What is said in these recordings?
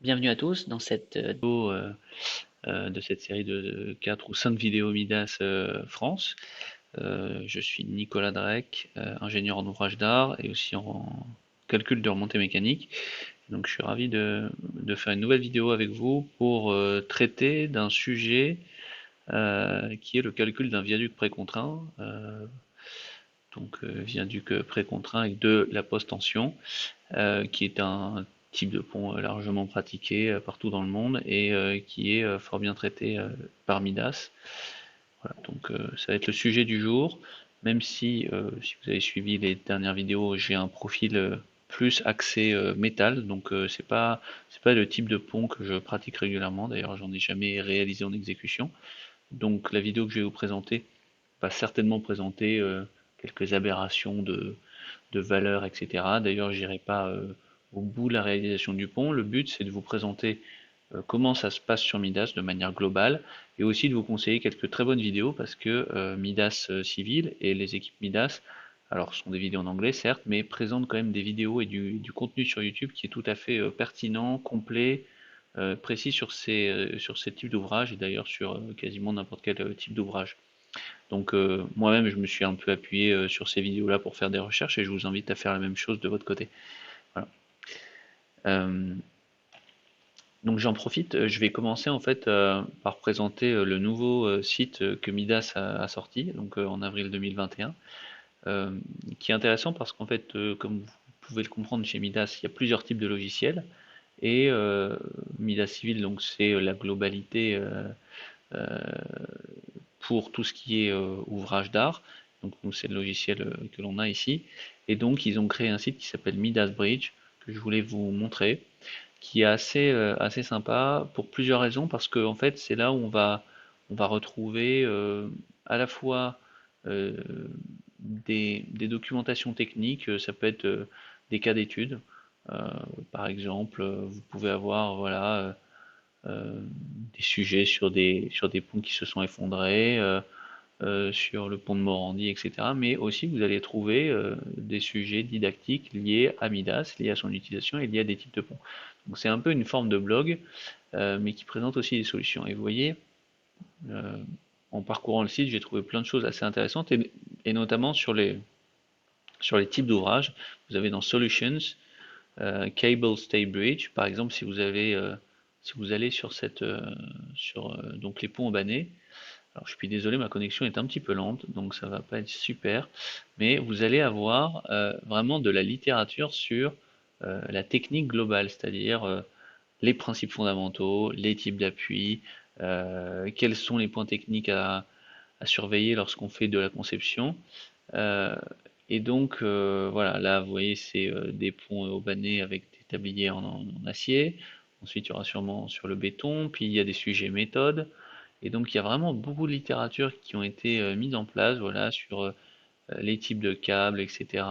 Bienvenue à tous dans cette vidéo de cette série de 4 ou 5 vidéos Midas France. Je suis Nicolas Drec, ingénieur en ouvrage d'art et aussi en calcul de remontée mécanique. Donc je suis ravi de faire une nouvelle vidéo avec vous pour traiter d'un sujet qui est le calcul d'un viaduc précontraint. Viaduc précontraint avec de la post-tension, qui est un type de pont largement pratiqué partout dans le monde et qui est fort bien traité par Midas. Voilà, donc ça va être le sujet du jour, même si vous avez suivi les dernières vidéos, j'ai un profil plus axé métal, donc c'est pas le type de pont que je pratique régulièrement, d'ailleurs j'en ai jamais réalisé en exécution. Donc la vidéo que je vais vous présenter va certainement présenter quelques aberrations de valeurs, etc. D'ailleurs, j'irai pas au bout de la réalisation du pont. Le but, c'est de vous présenter comment ça se passe sur Midas de manière globale et aussi de vous conseiller quelques très bonnes vidéos parce que Midas Civil et les équipes Midas, alors ce sont des vidéos en anglais certes, mais présentent quand même des vidéos et du contenu sur YouTube qui est tout à fait pertinent, complet, précis sur ces types d'ouvrages et d'ailleurs sur quasiment n'importe quel type d'ouvrage. Donc moi-même, je me suis un peu appuyé sur ces vidéos-là pour faire des recherches et je vous invite à faire la même chose de votre côté. Voilà. Euh, donc j'en profite, je vais commencer en fait par présenter le nouveau site que Midas a sorti, donc en avril 2021, qui est intéressant parce qu'en fait, comme vous pouvez le comprendre chez Midas, il y a plusieurs types de logiciels et Midas Civil, donc c'est la globalité euh, pour tout ce qui est ouvrage d'art. Donc nous, c'est le logiciel que l'on a ici. Et donc ils ont créé un site qui s'appelle Midas Bridge, que je voulais vous montrer, qui est assez sympa pour plusieurs raisons, parce que en fait c'est là où on va retrouver à la fois euh, des documentations techniques, ça peut être des cas d'études. Euh, Par exemple, vous pouvez avoir voilà des sujets sur des ponts qui se sont effondrés, sur le pont de Morandi, etc. Mais aussi vous allez trouver des sujets didactiques liés à Midas, liés à son utilisation et liés à des types de ponts. Donc c'est un peu une forme de blog, mais qui présente aussi des solutions. Et vous voyez, euh, en parcourant le site, j'ai trouvé plein de choses assez intéressantes, et notamment sur les types d'ouvrages. Vous avez dans Solutions, Cable Stay Bridge, par exemple, si vous allez sur donc les ponts au. Alors je suis désolé, ma connexion est un petit peu lente, donc ça va pas être super, mais vous allez avoir vraiment de la littérature sur la technique globale, c'est-à-dire les principes fondamentaux, les types d'appui, quels sont les points techniques à surveiller lorsqu'on fait de la conception. Euh, et donc voilà, là vous voyez c'est des ponts haubanés avec des tabliers en acier. Ensuite il y aura sûrement sur le béton, puis il y a des sujets méthodes. Et donc il y a vraiment beaucoup de littérature qui ont été mises en place, voilà, sur les types de câbles, etc.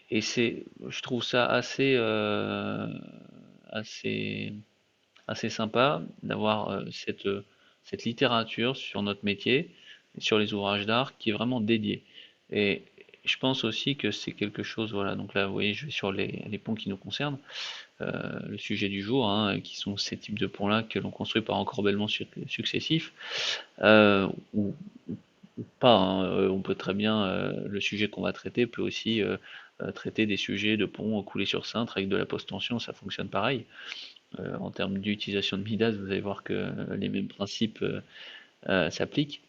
Et je trouve ça assez, assez sympa d'avoir cette littérature sur notre métier, et sur les ouvrages d'art, qui est vraiment dédiée. Et je pense aussi que c'est quelque chose, voilà, donc là, vous voyez, je vais sur les ponts qui nous concernent, le sujet du jour, hein, qui sont ces types de ponts-là que l'on construit par encorbellement successif, ou pas, hein, on peut très bien, le sujet qu'on va traiter peut aussi traiter des sujets de ponts coulés sur cintre avec de la post-tension, ça fonctionne pareil. En termes d'utilisation de Midas, vous allez voir que les mêmes principes s'appliquent.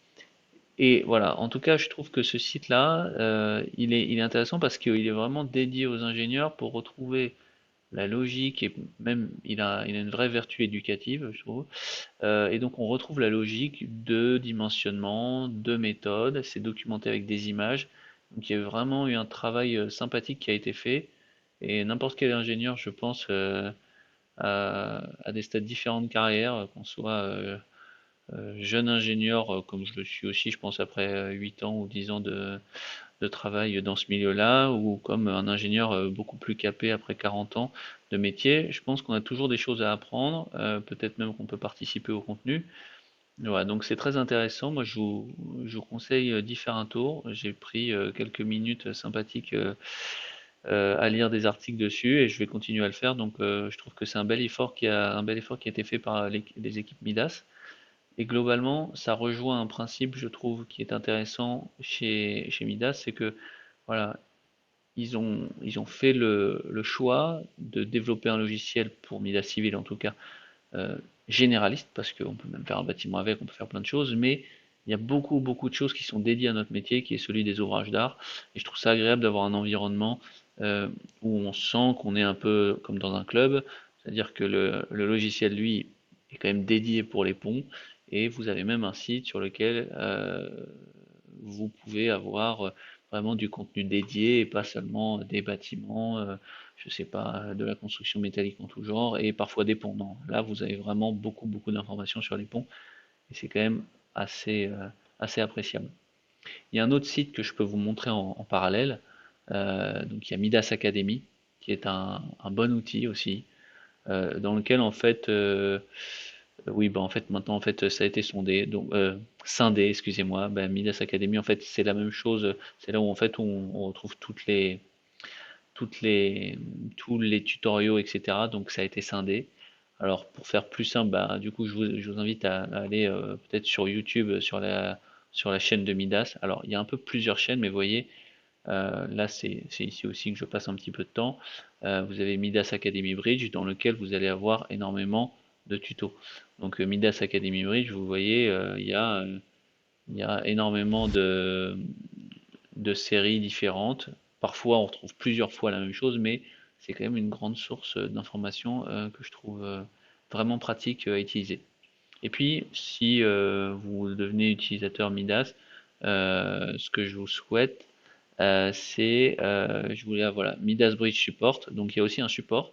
Et voilà, en tout cas, je trouve que ce site-là, il est intéressant parce qu'il est vraiment dédié aux ingénieurs pour retrouver la logique et même il a une vraie vertu éducative, je trouve. Et donc on retrouve la logique de dimensionnement, de méthode, c'est documenté avec des images. Donc il y a vraiment eu un travail sympathique qui a été fait. Et n'importe quel ingénieur, je pense, à des stades différents de carrière, qu'on soit jeune ingénieur, comme je le suis aussi, je pense, après 8 ans ou 10 ans de travail dans ce milieu-là, ou comme un ingénieur beaucoup plus capé après 40 ans de métier, je pense qu'on a toujours des choses à apprendre, peut-être même qu'on peut participer au contenu. Voilà, donc c'est très intéressant. Moi, je vous conseille d'y faire un tour. J'ai pris quelques minutes sympathiques à lire des articles dessus et je vais continuer à le faire. Donc je trouve que c'est un bel effort qui a été fait par les équipes Midas. Et globalement, ça rejoint un principe, je trouve, qui est intéressant chez Midas, c'est que voilà, ils ont fait le choix de développer un logiciel pour Midas Civil en tout cas euh, généraliste, parce qu'on peut même faire un bâtiment avec, on peut faire plein de choses, mais il y a beaucoup de choses qui sont dédiées à notre métier, qui est celui des ouvrages d'art, et je trouve ça agréable d'avoir un environnement où on sent qu'on est un peu comme dans un club, c'est-à-dire que le logiciel, lui, est quand même dédié pour les ponts, et vous avez même un site sur lequel vous pouvez avoir vraiment du contenu dédié et pas seulement des bâtiments, je sais pas, de la construction métallique en tout genre et parfois des ponts. Non, là vous avez vraiment beaucoup d'informations sur les ponts et c'est quand même assez appréciable. Il y a un autre site que je peux vous montrer en parallèle, donc il y a Midas Academy qui est un bon outil aussi, dans lequel en fait oui, bah en fait maintenant en fait ça a été scindé, excusez-moi. Bah, Midas Academy en fait c'est la même chose. C'est là où en fait on retrouve toutes les tous les tutoriaux etc. Donc ça a été scindé. Alors pour faire plus simple, bah, du coup je vous invite à aller peut-être sur YouTube sur la chaîne de Midas. Alors il y a un peu plusieurs chaînes, mais vous voyez là c'est ici aussi que je passe un petit peu de temps. Vous avez Midas Academy Bridge dans lequel vous allez avoir énormément de tutos. Donc Midas Academy Bridge, vous voyez, il y a énormément de séries différentes. Parfois, on retrouve plusieurs fois la même chose, mais c'est quand même une grande source d'informations que je trouve vraiment pratique à utiliser. Et puis, si vous devenez utilisateur Midas, ce que je vous souhaite, je voulais, voilà, Midas Bridge Support. Donc, il y a aussi un support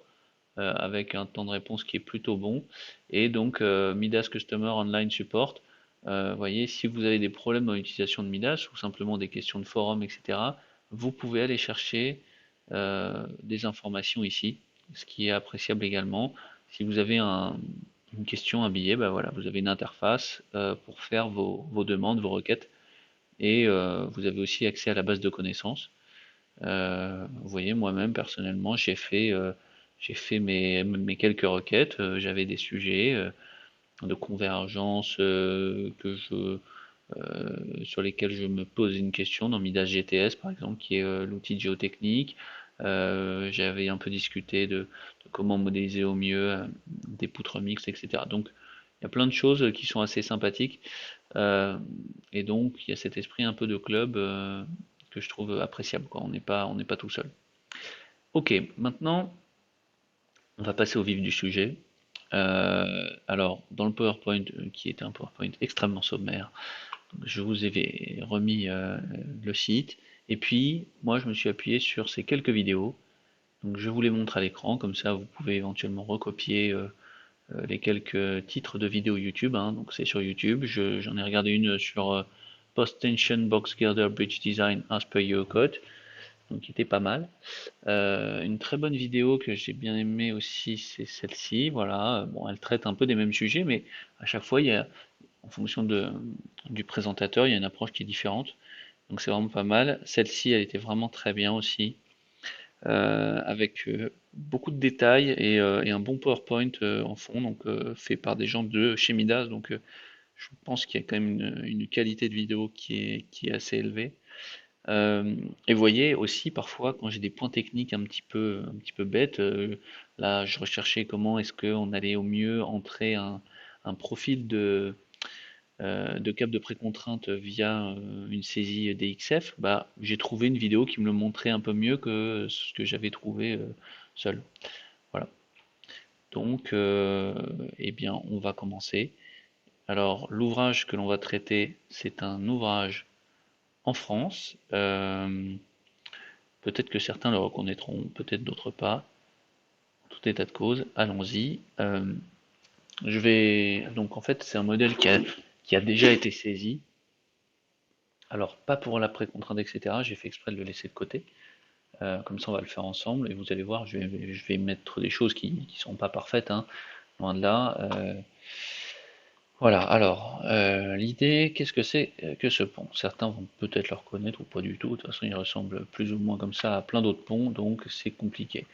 avec un temps de réponse qui est plutôt bon. Et donc Midas Customer Online Support, voyez, si vous avez des problèmes dans l'utilisation de Midas ou simplement des questions de forum, etc., vous pouvez aller chercher des informations ici, ce qui est appréciable également. Si vous avez une question, un billet, ben voilà, vous avez une interface pour faire vos demandes, vos requêtes, et vous avez aussi accès à la base de connaissances. Vous voyez, moi-même, personnellement, j'ai fait mes quelques requêtes. J'avais des sujets de convergence sur lesquels je me pose une question dans Midas GTS, par exemple, qui est l'outil de géotechnique. J'avais un peu discuté de comment modéliser au mieux des poutres mixtes, etc. Donc, il y a plein de choses qui sont assez sympathiques. Euh, et donc, il y a cet esprit un peu de club que je trouve appréciable, quoi. On n'est pas tout seul. Ok, maintenant, on va passer au vif du sujet. Alors, dans le PowerPoint, qui était un PowerPoint extrêmement sommaire, je vous ai remis le site. Et puis, moi, je me suis appuyé sur ces quelques vidéos. Donc, je vous les montre à l'écran, comme ça, vous pouvez éventuellement recopier les quelques titres de vidéos YouTube, hein. Donc, c'est sur YouTube. J'en ai regardé une sur Post Tension Box Girder Bridge Design as per Eurocode, donc qui était pas mal. Une très bonne vidéo que j'ai bien aimée aussi, c'est celle-ci. Voilà, bon, elle traite un peu des mêmes sujets, mais à chaque fois, en fonction du présentateur, il y a une approche qui est différente. Donc c'est vraiment pas mal. Celle-ci, elle était vraiment très bien aussi, avec beaucoup de détails et un bon PowerPoint en fond, donc fait par des gens de chez Midas. Donc je pense qu'il y a quand même une qualité de vidéo qui est assez élevée. Et vous voyez aussi parfois quand j'ai des points techniques un petit peu bêtes, là je recherchais comment est-ce qu'on allait au mieux entrer un profil de câble de précontrainte via une saisie DXF. Bah, j'ai trouvé une vidéo qui me le montrait un peu mieux que ce que j'avais trouvé seul. Voilà. Donc, eh bien, on va commencer. Alors, l'ouvrage que l'on va traiter, c'est un ouvrage en France. Peut-être que certains le reconnaîtront, peut-être d'autres pas. En tout état de cause, allons-y. Donc en fait, c'est un modèle qui a déjà été saisi. Alors, pas pour la précontrainte, etc. J'ai fait exprès de le laisser de côté. Comme ça, on va le faire ensemble. Et vous allez voir, je vais mettre des choses qui ne sont pas parfaites, hein, loin de là. Voilà, alors, l'idée, qu'est-ce que c'est que ce pont? Certains vont peut-être le reconnaître ou pas du tout, de toute façon il ressemble plus ou moins comme ça à plein d'autres ponts, donc c'est compliqué.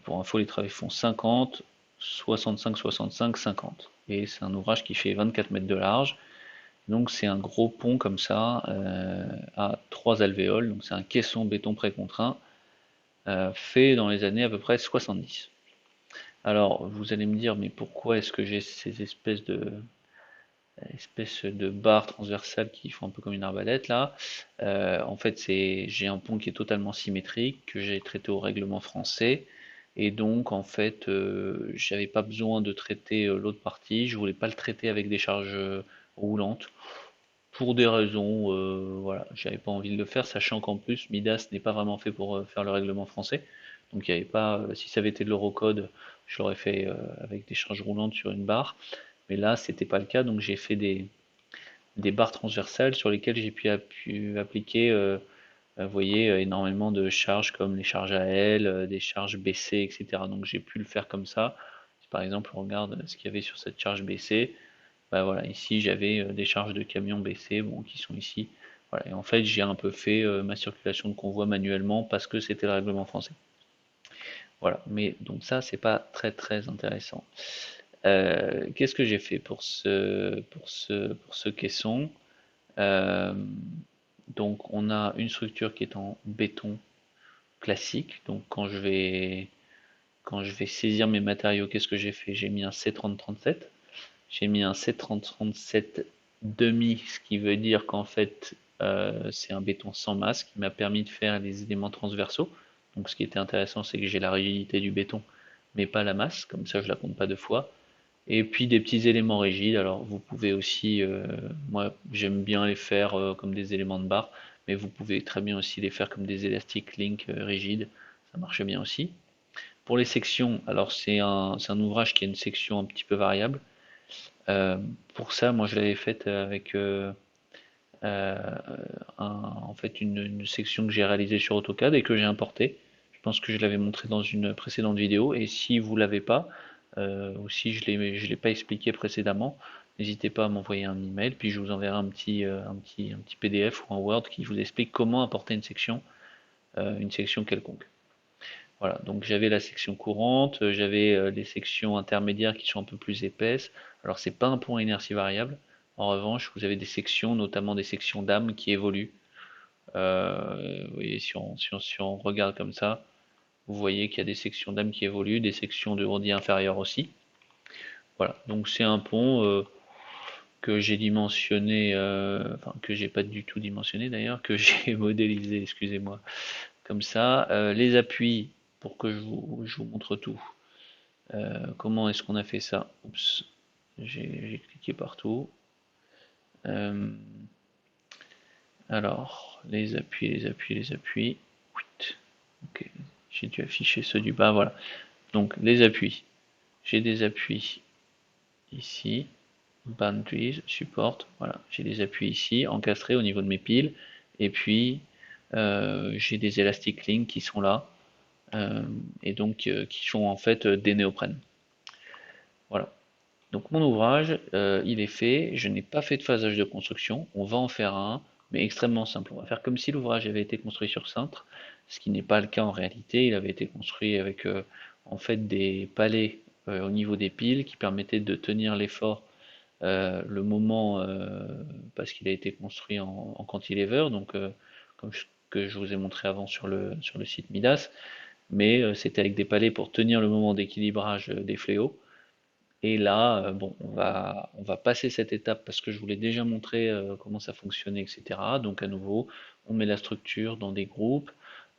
Pour info, les travées font 50, 65, 65, 50. Et c'est un ouvrage qui fait 24 mètres de large, donc c'est un gros pont comme ça, à 3 alvéoles, donc c'est un caisson béton précontraint, fait dans les années à peu près 70. Alors, vous allez me dire, mais pourquoi est-ce que j'ai ces espèces de barres transversales qui font un peu comme une arbalète là? En fait, j'ai un pont qui est totalement symétrique, que j'ai traité au règlement français, et donc en fait, j'avais pas besoin de traiter l'autre partie, je voulais pas le traiter avec des charges roulantes, pour des raisons, voilà, j'avais pas envie de le faire, sachant qu'en plus, Midas n'est pas vraiment fait pour faire le règlement français. Donc il n'y avait pas, si ça avait été de l'Eurocode, je l'aurais fait avec des charges roulantes sur une barre. Mais là, c'était pas le cas, donc j'ai fait des barres transversales sur lesquelles j'ai pu appliquer, vous voyez, énormément de charges comme les charges AL, des charges BC, etc. Donc j'ai pu le faire comme ça. Si par exemple on regarde ce qu'il y avait sur cette charge BC, bah voilà, ici j'avais des charges de camion BC, bon, qui sont ici. Voilà, et en fait j'ai un peu fait ma circulation de convoi manuellement parce que c'était le règlement français. Voilà, mais donc ça c'est pas très très intéressant. Qu'est-ce que j'ai fait pour ce caisson? Euh, donc on a une structure qui est en béton classique. Donc quand je vais saisir mes matériaux, qu'est-ce que j'ai fait? J'ai mis un C3037. J'ai mis un C3037 demi, ce qui veut dire qu'en fait c'est un béton sans masse qui m'a permis de faire les éléments transversaux. Donc ce qui était intéressant, c'est que j'ai la rigidité du béton, mais pas la masse, comme ça je la compte pas deux fois. Et puis des petits éléments rigides, alors vous pouvez aussi, moi j'aime bien les faire comme des éléments de barre, mais vous pouvez très bien aussi les faire comme des élastiques link rigides, ça marche bien aussi. Pour les sections, alors c'est un ouvrage qui a une section un petit peu variable. Euh, pour ça, moi je l'avais faite avec euh, en fait une section que j'ai réalisée sur AutoCAD et que j'ai importée. Je pense que je l'avais montré dans une précédente vidéo, et si vous l'avez pas, ou si je l'ai pas expliqué précédemment, n'hésitez pas à m'envoyer un email, puis je vous enverrai un petit PDF ou un Word qui vous explique comment importer une section quelconque. Voilà, donc j'avais la section courante, j'avais les sections intermédiaires qui sont un peu plus épaisses. Alors c'est pas un pont à inertie variable. En revanche, vous avez des sections, notamment des sections d'âme qui évoluent. Vous voyez, si on regarde comme ça, vous voyez qu'il y a des sections d'âme qui évoluent, des sections de rodilles inférieures aussi. Voilà, donc c'est un pont que j'ai dimensionné, enfin que j'ai pas du tout dimensionné d'ailleurs, que j'ai modélisé, excusez-moi, comme ça. Les appuis, pour que je vous montre tout. Comment est-ce qu'on a fait ça? Oups, j'ai cliqué partout. Euh, alors, les appuis, les appuis, les appuis. Ok, j'ai dû afficher ceux du bas, voilà. Donc, les appuis. J'ai des appuis ici. Boundaries, support, voilà. J'ai des appuis ici, encastrés au niveau de mes piles. Et puis, j'ai des élastiques link qui sont là. Et donc, qui sont en fait des néoprènes. Voilà. Donc mon ouvrage, il est fait, je n'ai pas fait de phasage de construction, on va en faire un, mais extrêmement simple. On va faire comme si l'ouvrage avait été construit sur cintre, ce qui n'est pas le cas en réalité. Il avait été construit avec en fait des palets au niveau des piles qui permettaient de tenir l'effort le moment, parce qu'il a été construit en cantilever, donc comme que je vous ai montré avant sur le site Midas, mais c'était avec des palets pour tenir le moment d'équilibrage des fléaux. Et là, bon, on va passer cette étape parce que je vous l'ai déjà montré comment ça fonctionnait, etc. Donc à nouveau, on met la structure dans des groupes,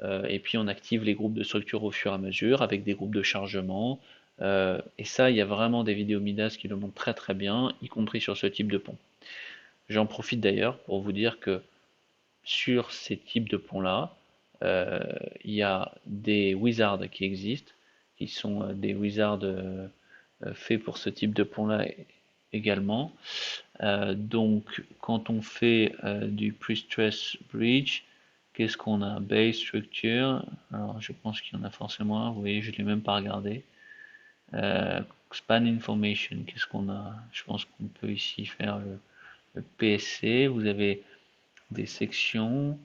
et puis on active les groupes de structure au fur et à mesure avec des groupes de chargement. Et ça, il y a vraiment des vidéos Midas qui le montrent très très bien, y compris sur ce type de pont. J'en profite d'ailleurs pour vous dire que sur ces types de ponts-là, euh, il y a des wizards qui existent, qui sont des wizards fait pour ce type de pont-là également. Donc, quand on fait du pre-stress bridge, qu'est-ce qu'on a? Base structure. Alors, je pense qu'il y en a forcément un. Vous voyez, je ne l'ai même pas regardé. Span information, qu'est-ce qu'on a? Je pense qu'on peut ici faire le PSC. Vous avez des sections,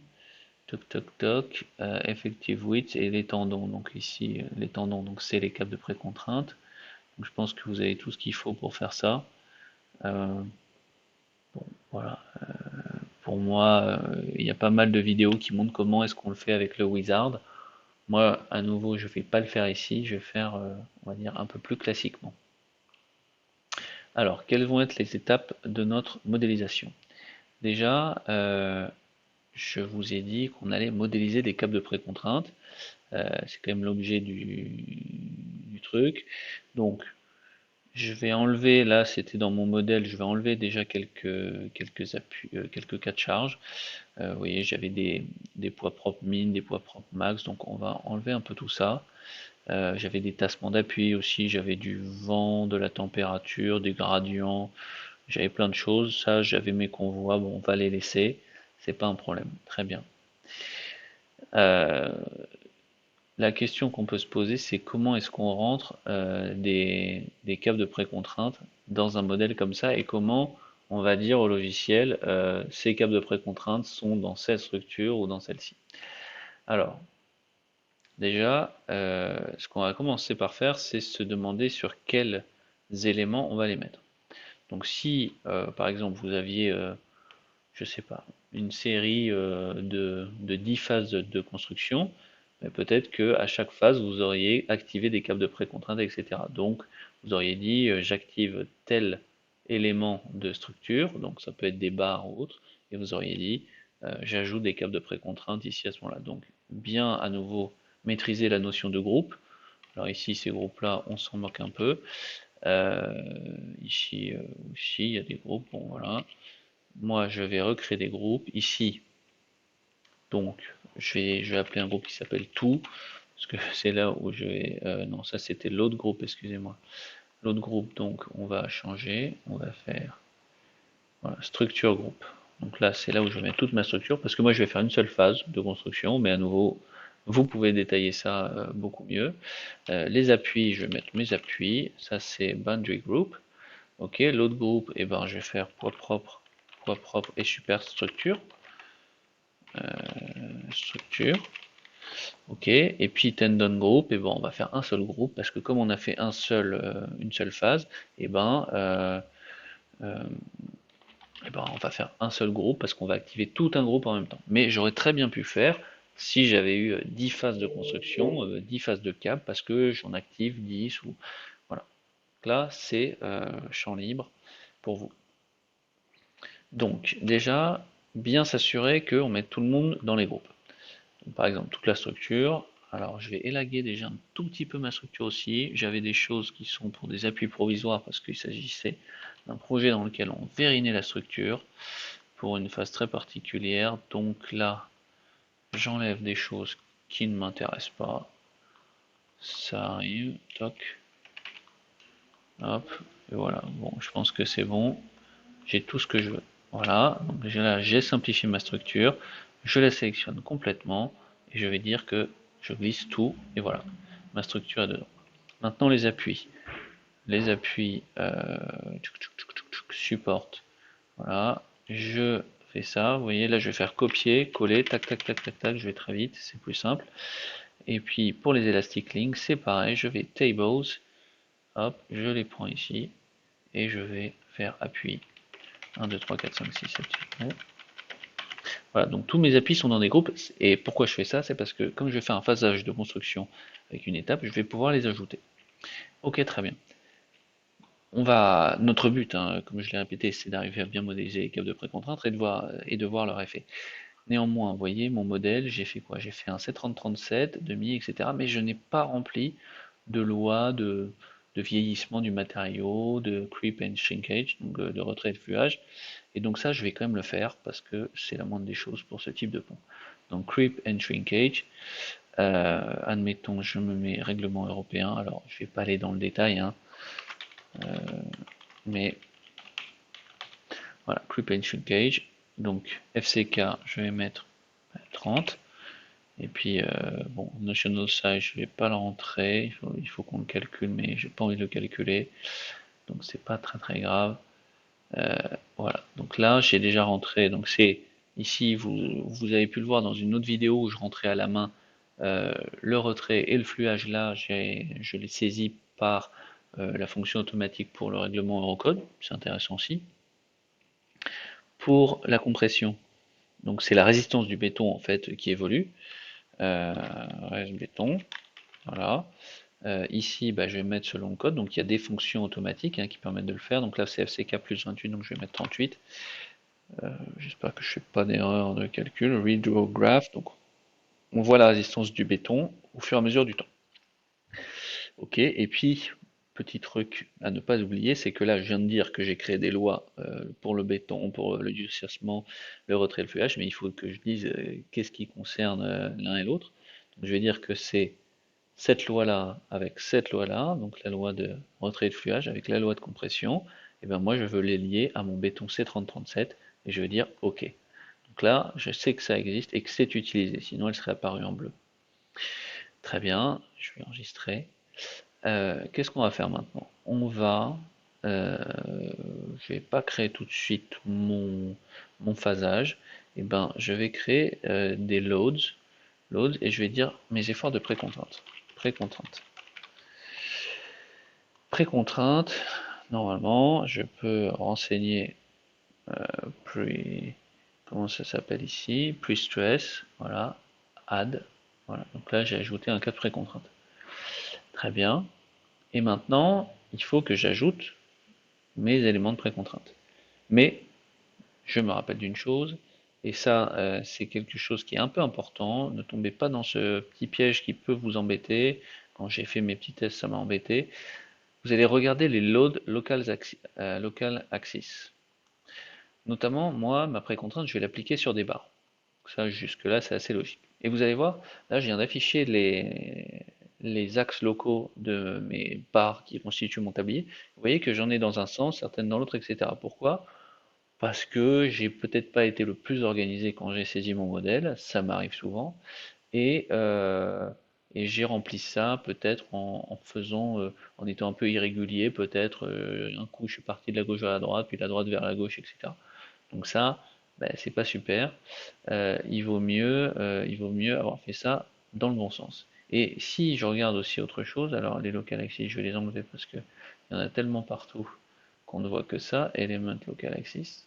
toc toc toc, effective width et les tendons. Donc ici, les tendons, donc c'est les câbles de précontrainte. Donc je pense que vous avez tout ce qu'il faut pour faire ça. Bon, voilà. Pour moi, il y a pas mal de vidéos qui montrent comment est-ce qu'on le fait avec le wizard. Moi, à nouveau, je ne vais pas le faire ici, je vais faire, on va dire, un peu plus classiquement. Alors, quelles vont être les étapes de notre modélisation? Déjà, je vous ai dit qu'on allait modéliser des câbles de précontrainte. C'est quand même l'objet du truc. Donc, je vais enlever, là c'était dans mon modèle, je vais enlever déjà quelques appuis, quelques cas de charge. Vous voyez, j'avais des poids propres min, des poids propres max, donc on va enlever un peu tout ça. J'avais des tassements d'appui aussi, j'avais du vent, de la température, des gradients, j'avais plein de choses. Ça, j'avais mes convois, bon, on va les laisser, c'est pas un problème, très bien. La question qu'on peut se poser, c'est comment est-ce qu'on rentre des câbles de précontrainte dans un modèle comme ça et comment on va dire au logiciel ces câbles de précontrainte sont dans cette structure ou dans celle-ci. Alors, déjà, ce qu'on va commencer par faire, c'est se demander sur quels éléments on va les mettre. Donc si, par exemple, vous aviez, je sais pas, une série de 10 phases de construction, peut-être que à chaque phase, vous auriez activé des câbles de précontrainte, etc. Donc, vous auriez dit, j'active tel élément de structure, donc ça peut être des barres ou autre, et vous auriez dit, j'ajoute des câbles de précontrainte ici à ce moment-là. Donc, bien à nouveau maîtriser la notion de groupe. Alors ici, ces groupes-là, on s'en moque un peu. Ici aussi, il y a des groupes, bon voilà. Moi, je vais recréer des groupes. Ici, donc, je vais appeler un groupe qui s'appelle tout, parce que c'est là où je vais... non, ça c'était l'autre groupe, excusez-moi. L'autre groupe, donc, on va changer, on va faire... Voilà, structure groupe. Donc là, c'est là où je vais mettre toute ma structure, parce que moi, je vais faire une seule phase de construction, mais à nouveau, vous pouvez détailler ça beaucoup mieux. Les appuis, je vais mettre mes appuis, ça c'est boundary group. Ok, l'autre groupe, et ben, je vais faire poids propre et superstructure. Structure. Ok, et puis tendon group, et ben on va faire un seul groupe parce que comme on a fait une seule phase, et ben, on va faire un seul groupe parce qu'on va activer tout un groupe en même temps. Mais j'aurais très bien pu faire si j'avais eu 10 phases de construction, 10 phases de câble parce que j'en active 10 ou voilà. Donc là, c'est champ libre pour vous. Donc déjà, bien s'assurer qu'on met tout le monde dans les groupes. Par exemple, toute la structure. Alors, je vais élaguer déjà un tout petit peu ma structure aussi. J'avais des choses qui sont pour des appuis provisoires parce qu'il s'agissait d'un projet dans lequel on vérinait la structure pour une phase très particulière. Donc là, j'enlève des choses qui ne m'intéressent pas. Ça arrive, toc, hop, et voilà. Bon, je pense que c'est bon. J'ai tout ce que je veux. Voilà, donc là, j'ai simplifié ma structure. Je la sélectionne complètement et je vais dire que je glisse tout et voilà, ma structure est dedans. Maintenant les appuis. Les appuis support. Voilà, je fais ça. Vous voyez là, je vais faire copier, coller, tac tac tac tac tac. Je vais très vite, c'est plus simple. Et puis pour les elastic links, c'est pareil. Je vais tables, hop, je les prends ici et je vais faire appui. 1, 2, 3, 4, 5, 6, 7, 8, 9. Voilà, donc tous mes appuis sont dans des groupes, et pourquoi je fais ça? C'est parce que comme je vais faire un phasage de construction avec une étape, je vais pouvoir les ajouter. Ok, très bien. Notre but, hein, comme je l'ai répété, c'est d'arriver à bien modéliser les câbles de précontrainte et de voir leur effet. Néanmoins, vous voyez, mon modèle, j'ai fait quoi? J'ai fait un 730-37, demi, etc. Mais je n'ai pas rempli de loi de vieillissement du matériau, de creep and shrinkage, donc de retrait et de fluage. Et donc ça, je vais quand même le faire parce que c'est la moindre des choses pour ce type de pont. Donc creep and shrinkage, admettons, je me mets règlement européen. Alors, je vais pas aller dans le détail, hein, mais voilà, creep and shrinkage. Donc FCK, je vais mettre 30. Et puis, bon, notional size, je vais pas le rentrer, il faut qu'on le calcule, mais j'ai pas envie de le calculer, donc c'est pas très grave. Voilà, donc là j'ai déjà rentré, donc c'est ici, vous avez pu le voir dans une autre vidéo où je rentrais à la main le retrait et le fluage. Là je l'ai saisi par la fonction automatique pour le règlement Eurocode, c'est intéressant aussi. Pour la compression, donc c'est la résistance du béton en fait qui évolue, reste béton, voilà. Ici, bah, je vais mettre selon le code, donc il y a des fonctions automatiques qui permettent de le faire. Donc là, c'est FCK plus 28, donc je vais mettre 38. J'espère que je ne fais pas d'erreur de calcul. Redraw graph, donc on voit la résistance du béton au fur et à mesure du temps. Ok, et puis, petit truc à ne pas oublier, c'est que là, je viens de dire que j'ai créé des lois pour le béton, pour le durcissement, le retrait et le fluage, mais il faut que je dise qu'est-ce qui concerne l'un et l'autre. Donc, je vais dire que c'est cette loi-là avec cette loi-là, donc la loi de retrait et de fluage avec la loi de compression, et bien moi je veux les lier à mon béton C3037 et je veux dire OK. Donc là, je sais que ça existe et que c'est utilisé, sinon elle serait apparue en bleu. Très bien, je vais enregistrer. Qu'est-ce qu'on va faire maintenant? On va, je vais pas créer tout de suite mon phasage, et ben je vais créer des loads, et je vais dire mes efforts de précontrainte. Précontrainte. Précontrainte, normalement, je peux renseigner comment ça s'appelle ici, pre-stress, voilà, add, voilà. Donc là, j'ai ajouté un cas de précontrainte. Très bien. Et maintenant, il faut que j'ajoute mes éléments de précontrainte. Mais je me rappelle d'une chose, et ça, c'est quelque chose qui est un peu important. Ne tombez pas dans ce petit piège qui peut vous embêter. Quand j'ai fait mes petits tests, ça m'a embêté. Vous allez regarder les load local axis. Notamment, moi, ma précontrainte, je vais l'appliquer sur des barres. Ça, jusque-là, c'est assez logique. Et vous allez voir, là, je viens d'afficher les axes locaux de mes barres qui constituent mon tablier. Vous voyez que j'en ai dans un sens, certaines dans l'autre, etc. Pourquoi? Parce que j'ai peut-être pas été le plus organisé quand j'ai saisi mon modèle, ça m'arrive souvent, et, euh, et j'ai rempli ça peut-être en faisant, en étant un peu irrégulier, peut-être un coup je suis parti de la gauche vers la droite, puis de la droite vers la gauche, etc. Donc ça, ben, c'est pas super. Il vaut mieux avoir fait ça dans le bon sens. Et si je regarde aussi autre chose, alors les local axis, je vais les enlever parce que il y en a tellement partout qu'on ne voit que ça, element local axis.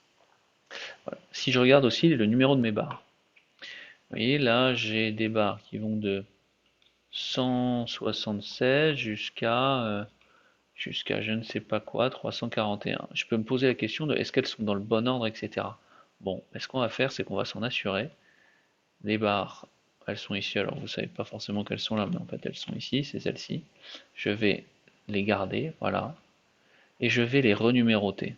Voilà. Si je regarde aussi le numéro de mes barres, vous voyez là j'ai des barres qui vont de 176 jusqu'à je ne sais pas quoi, 341. Je peux me poser la question de est-ce qu'elles sont dans le bon ordre, etc. Bon, ce qu'on va faire, c'est qu'on va s'en assurer. Les barres, elles sont ici, alors vous savez pas forcément qu'elles sont là, mais en fait elles sont ici, c'est celles-ci. Je vais les garder, voilà, et je vais les renuméroter.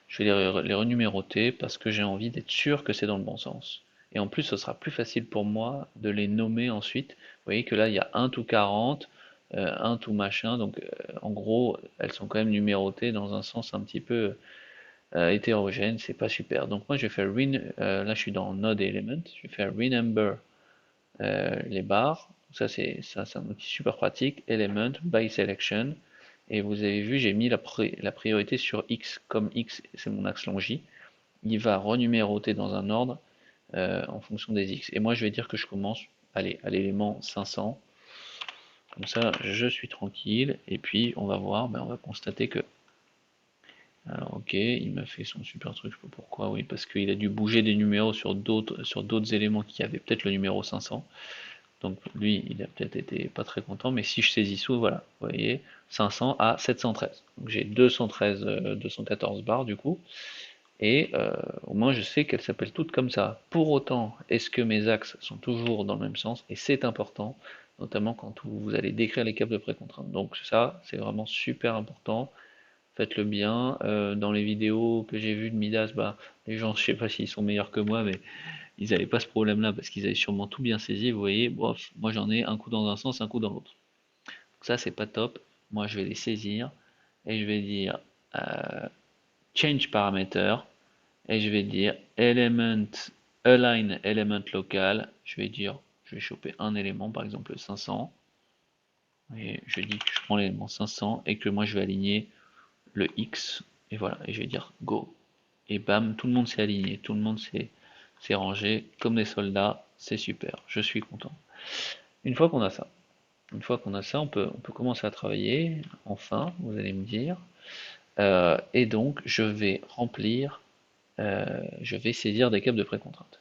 Je vais les renuméroter parce que j'ai envie d'être sûr que c'est dans le bon sens. Et en plus, ce sera plus facile pour moi de les nommer ensuite. Vous voyez que là, il y a un tout 40, un tout machin, donc en gros, elles sont quand même numérotées dans un sens un petit peu hétérogène, c'est pas super. Donc moi, je vais faire là je suis dans Node Element, je vais faire Renumber les barres. Ça, c'est un outil super pratique. Element by Selection. Et vous avez vu, j'ai mis la priorité sur X. Comme X, c'est mon axe longi, il va renuméroter dans un ordre en fonction des X. Et moi, je vais dire que je commence, allez, à l'élément 500. Comme ça, je suis tranquille. Et puis, on va voir, ben, on va constater que. Alors, ok, il m'a fait son super truc, je sais pas pourquoi. Oui, parce qu'il a dû bouger des numéros sur d'autres éléments qui avaient peut-être le numéro 500. Donc lui, il a peut-être été pas très content, mais si je saisis sous, voilà, vous voyez, 500 à 713. Donc j'ai 213, 214 barres du coup, et au moins je sais qu'elles s'appellent toutes comme ça. Pour autant, est-ce que mes axes sont toujours dans le même sens? Et c'est important, notamment quand vous allez décrire les câbles de précontrainte. Donc ça, c'est vraiment super important. Faites-le bien. Dans les vidéos que j'ai vues de Midas, bah, les gens, je sais pas s'ils sont meilleurs que moi, mais ils n'avaient pas ce problème-là parce qu'ils avaient sûrement tout bien saisi. Vous voyez, bof, moi j'en ai un coup dans un sens, un coup dans l'autre. Donc ça, c'est pas top. Moi, je vais les saisir et je vais dire change parameter et je vais dire element align element local. Je vais dire je vais choper un élément, par exemple 500, et je dis que je prends l'élément 500 et que moi je vais aligner le X, et voilà, et je vais dire go. Et bam, tout le monde s'est aligné, tout le monde s'est rangé comme des soldats, c'est super, je suis content. Une fois qu'on a ça, on peut commencer à travailler, enfin, vous allez me dire, et donc je vais remplir, je vais saisir des câbles de précontrainte.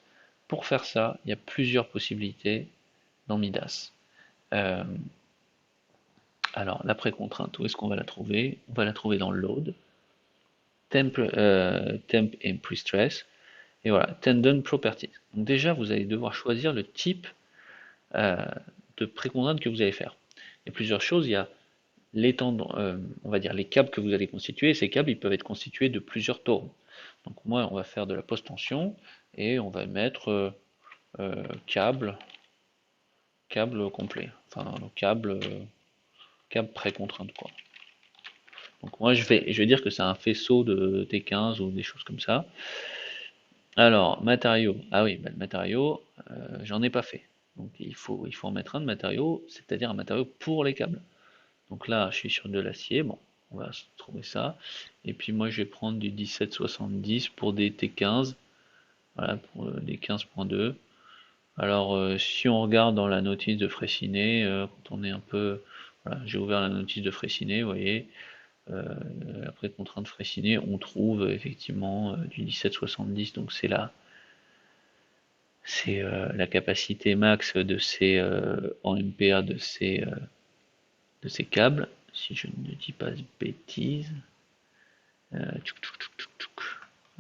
Pour faire ça, il y a plusieurs possibilités dans Midas. Euh, alors, la précontrainte, où est-ce qu'on va la trouver? On va la trouver dans Load, Temp and Prestress, et voilà, Tendon Properties. Donc déjà, vous allez devoir choisir le type euh, de précontrainte que vous allez faire. Il y a plusieurs choses, il y a les tendons, on va dire les câbles que vous allez constituer, et ces câbles ils peuvent être constitués de plusieurs torons. Donc moi on va faire de la post-tension et on va mettre câble complet, enfin câble précontrainte quoi. Donc moi je vais dire que c'est un faisceau de T15 ou des choses comme ça. Alors matériaux, ah oui, bah, le matériau j'en ai pas fait. Donc il faut en mettre un de matériau, c'est-à-dire un matériau pour les câbles. Donc là, je suis sur de l'acier. Bon, on va trouver ça. Et puis moi, je vais prendre du 1770 pour des T15. Voilà, pour des 15.2. Alors, si on regarde dans la notice de Fraissinet, quand on est un peu... Voilà, j'ai ouvert la notice de Fraissinet, vous voyez. Après contrainte Fraissinet, on trouve effectivement du 1770. Donc c'est là. C'est la capacité max de ces en MPa de ces câbles, si je ne dis pas de bêtises.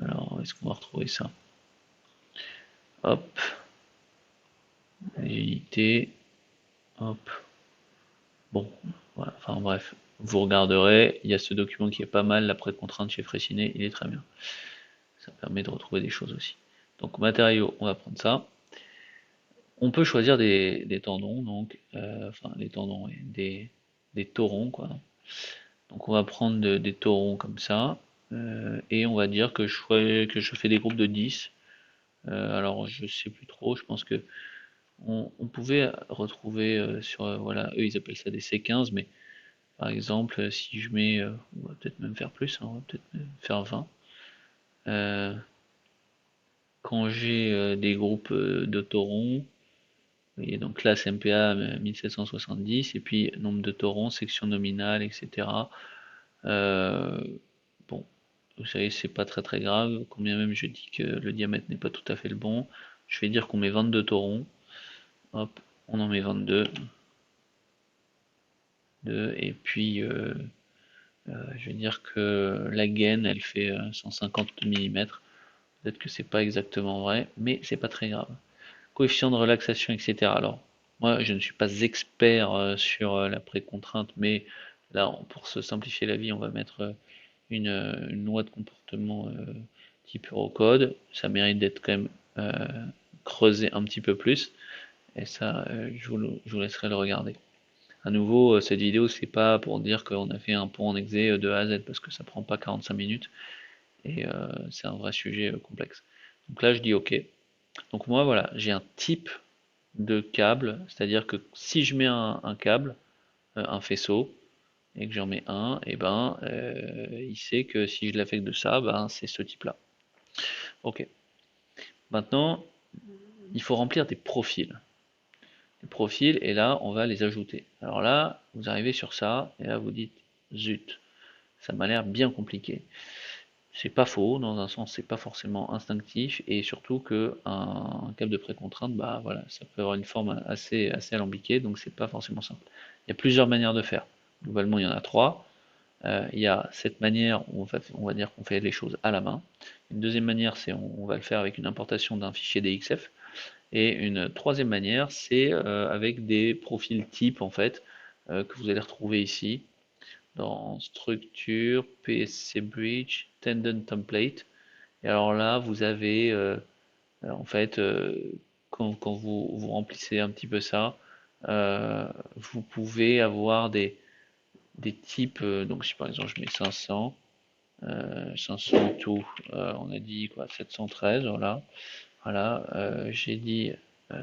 Alors, est-ce qu'on va retrouver ça? Hop, agilité, hop. Bon, voilà. Enfin bref, vous regarderez, il y a ce document qui est pas mal, la précontrainte chez Fraissinet, il est très bien. Ça permet de retrouver des choses aussi. Donc matériaux, on va prendre ça. On peut choisir des tendons, donc, enfin des tendons, des torons, quoi. Donc on va prendre des torons comme ça, et on va dire que je fais des groupes de 10. Alors je sais plus trop, je pense que on pouvait retrouver sur, voilà, eux ils appellent ça des C15, mais par exemple si je mets, on va peut-être même faire plus, hein, on va peut-être même faire 20. Euh, Quand j'ai des groupes de torons, vous voyez, donc classe MPA 1770, et puis nombre de torons, section nominale, etc. Euh, bon, vous savez, c'est pas très très grave, combien même je dis que le diamètre n'est pas tout à fait le bon. Je vais dire qu'on met 22 torons. Hop, on en met 22. Et puis, je vais dire que la gaine, elle fait 150 mm. Peut-être que c'est pas exactement vrai, mais c'est pas très grave. Coefficient de relaxation, etc. Alors, moi, je ne suis pas expert sur la précontrainte, mais là, pour se simplifier la vie, on va mettre une loi de comportement type Eurocode. Ça mérite d'être quand même creusé un petit peu plus. Et ça, je vous laisserai le regarder. À nouveau, cette vidéo, c'est pas pour dire qu'on a fait un pont en exé de A à Z, parce que ça prend pas 45 minutes, et c'est un vrai sujet complexe. Donc là, je dis OK. Donc moi, voilà, j'ai un type de câble, c'est-à-dire que si je mets un câble, un faisceau, et que j'en mets un, et ben, il sait que si je l'affecte de ça, ben, c'est ce type-là. OK. Maintenant, il faut remplir des profils. Les profils, et là, on va les ajouter. Alors là, vous arrivez sur ça, et là, vous dites, zut, ça m'a l'air bien compliqué. C'est pas faux, dans un sens, c'est pas forcément instinctif, et surtout que un câble de précontrainte, bah voilà, ça peut avoir une forme assez alambiquée, donc c'est pas forcément simple. Il y a plusieurs manières de faire. Globalement, il y en a trois. Il y a cette manière où on va dire qu'on fait les choses à la main. Une deuxième manière, c'est on va le faire avec une importation d'un fichier DXF. Et une troisième manière, c'est avec des profils types en fait, que vous allez retrouver ici dans structure, PSC Bridge, Tendon Template. Et alors là, vous avez en fait, quand vous remplissez un petit peu ça, vous pouvez avoir des types. Donc si par exemple je mets 500, 500 tout, on a dit quoi, 713, voilà. Voilà, j'ai dit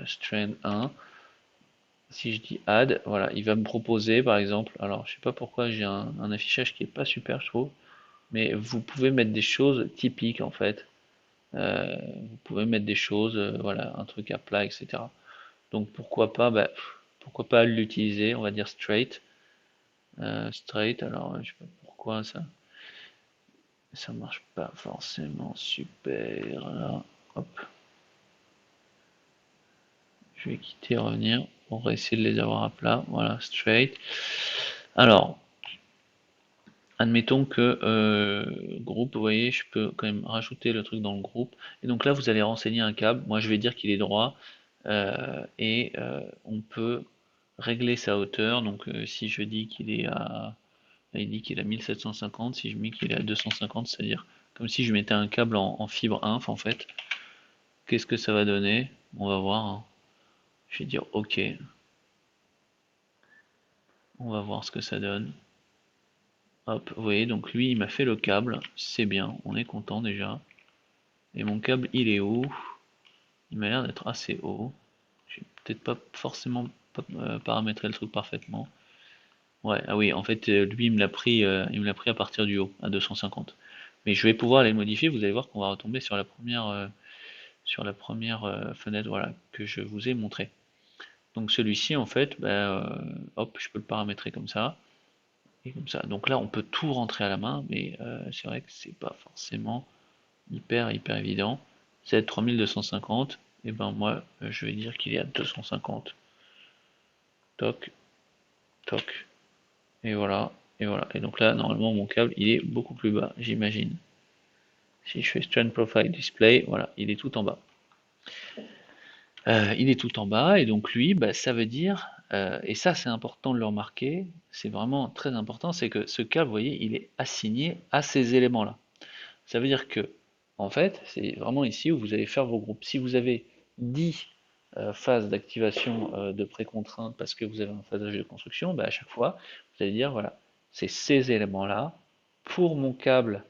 strand 1. Si je dis add, voilà, il va me proposer par exemple, alors je sais pas pourquoi j'ai un affichage qui est pas super je trouve, mais vous pouvez mettre des choses typiques en fait. Vous pouvez mettre des choses, voilà, un truc à plat, etc. Donc pourquoi pas, bah, pourquoi pas l'utiliser, on va dire straight. Straight, alors je sais pas pourquoi ça marche pas forcément super là. Hop, je vais quitter, revenir. On va essayer de les avoir à plat. Voilà, straight. Alors, admettons que groupe, vous voyez, je peux quand même rajouter le truc dans le groupe. Et donc là, vous allez renseigner un câble. Moi, je vais dire qu'il est droit. On peut régler sa hauteur. Donc si je dis qu'il est à... Il dit qu'il est à 1750. Si je mets qu'il est à 250, c'est-à-dire comme si je mettais un câble en fibre inf en fait. Qu'est-ce que ça va donner? On va voir, hein. Je vais dire OK. On va voir ce que ça donne. Hop, vous voyez, donc lui, il m'a fait le câble. C'est bien, on est content déjà. Et mon câble, il est haut. Il m'a l'air d'être assez haut. J'ai peut-être pas forcément paramétré le truc parfaitement. Ouais, ah oui, en fait, lui, il me l'a pris à partir du haut, à 250. Mais je vais pouvoir les modifier. Vous allez voir qu'on va retomber sur la première fenêtre, voilà, que je vous ai montré. Donc celui-ci, en fait, hop, je peux le paramétrer comme ça. Et comme ça. Donc là, on peut tout rentrer à la main, mais c'est vrai que c'est pas forcément hyper évident. C'est 3250, et ben moi, je vais dire qu'il est à 250. Toc, toc, et voilà, et voilà. Et donc là, normalement, mon câble, il est beaucoup plus bas, j'imagine. Si je fais Strand Profile Display, voilà, il est tout en bas. Il est tout en bas, et donc lui, bah, ça veut dire, et ça c'est important de le remarquer, c'est vraiment très important, c'est que ce câble, vous voyez, il est assigné à ces éléments-là. Ça veut dire que, en fait, c'est vraiment ici où vous allez faire vos groupes. Si vous avez 10 phases d'activation de précontrainte parce que vous avez un phasage de construction, bah, à chaque fois, vous allez dire, voilà, c'est ces éléments-là pour mon câble,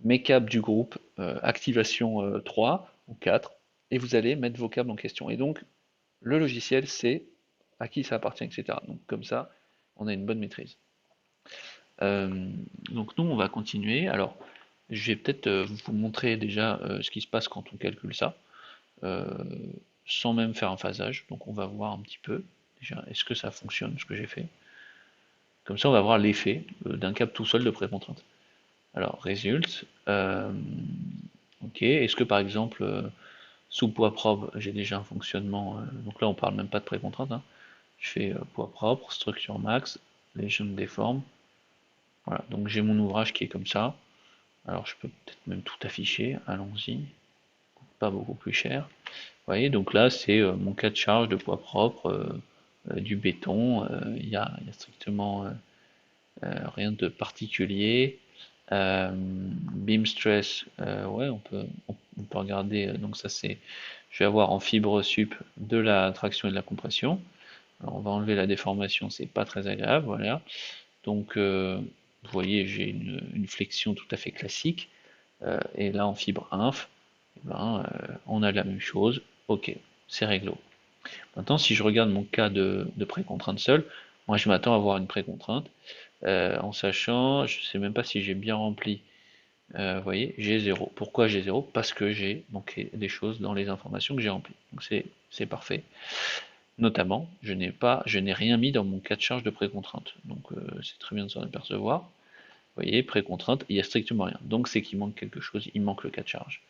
mes câbles du groupe, activation 3 ou 4, et vous allez mettre vos câbles en question. Et donc, le logiciel sait à qui ça appartient, etc. Donc, comme ça, on a une bonne maîtrise. Euh, donc nous, on va continuer. Alors, je vais peut-être vous montrer déjà ce qui se passe quand on calcule ça, euh, sans même faire un phasage. Donc on va voir un petit peu, déjà, est-ce que ça fonctionne, ce que j'ai fait. Comme ça, on va voir l'effet d'un câble tout seul de précontrainte. Alors, result, ok, est-ce que par exemple, sous poids propre, j'ai déjà un fonctionnement, donc là on parle même pas de précontrainte, hein. Je fais poids propre, structure max, legend deform, voilà, donc j'ai mon ouvrage qui est comme ça. Alors je peux peut-être même tout afficher, allons-y, pas beaucoup plus cher. Vous voyez, donc là c'est mon cas de charge de poids propre, du béton, y a strictement rien de particulier. Beam stress, ouais, on peut regarder, donc ça c'est, je vais avoir en fibre sup de la traction et de la compression. Alors on va enlever la déformation, c'est pas très agréable, voilà. Donc vous voyez, j'ai une flexion tout à fait classique. Et là en fibre inf, eh ben, on a la même chose, ok, c'est réglo. Maintenant si je regarde mon cas de précontrainte seule, moi je m'attends à avoir une précontrainte, en sachant, je ne sais même pas si j'ai bien rempli, vous voyez, j'ai 0. Pourquoi j'ai 0? Parce que j'ai manqué des choses dans les informations que j'ai remplies. Donc c'est parfait. Notamment, je n'ai rien mis dans mon cas de charge de précontrainte. Donc c'est très bien de s'en apercevoir. Vous voyez, précontrainte, il n'y a strictement rien. Donc c'est qu'il manque quelque chose, il manque le cas de charge.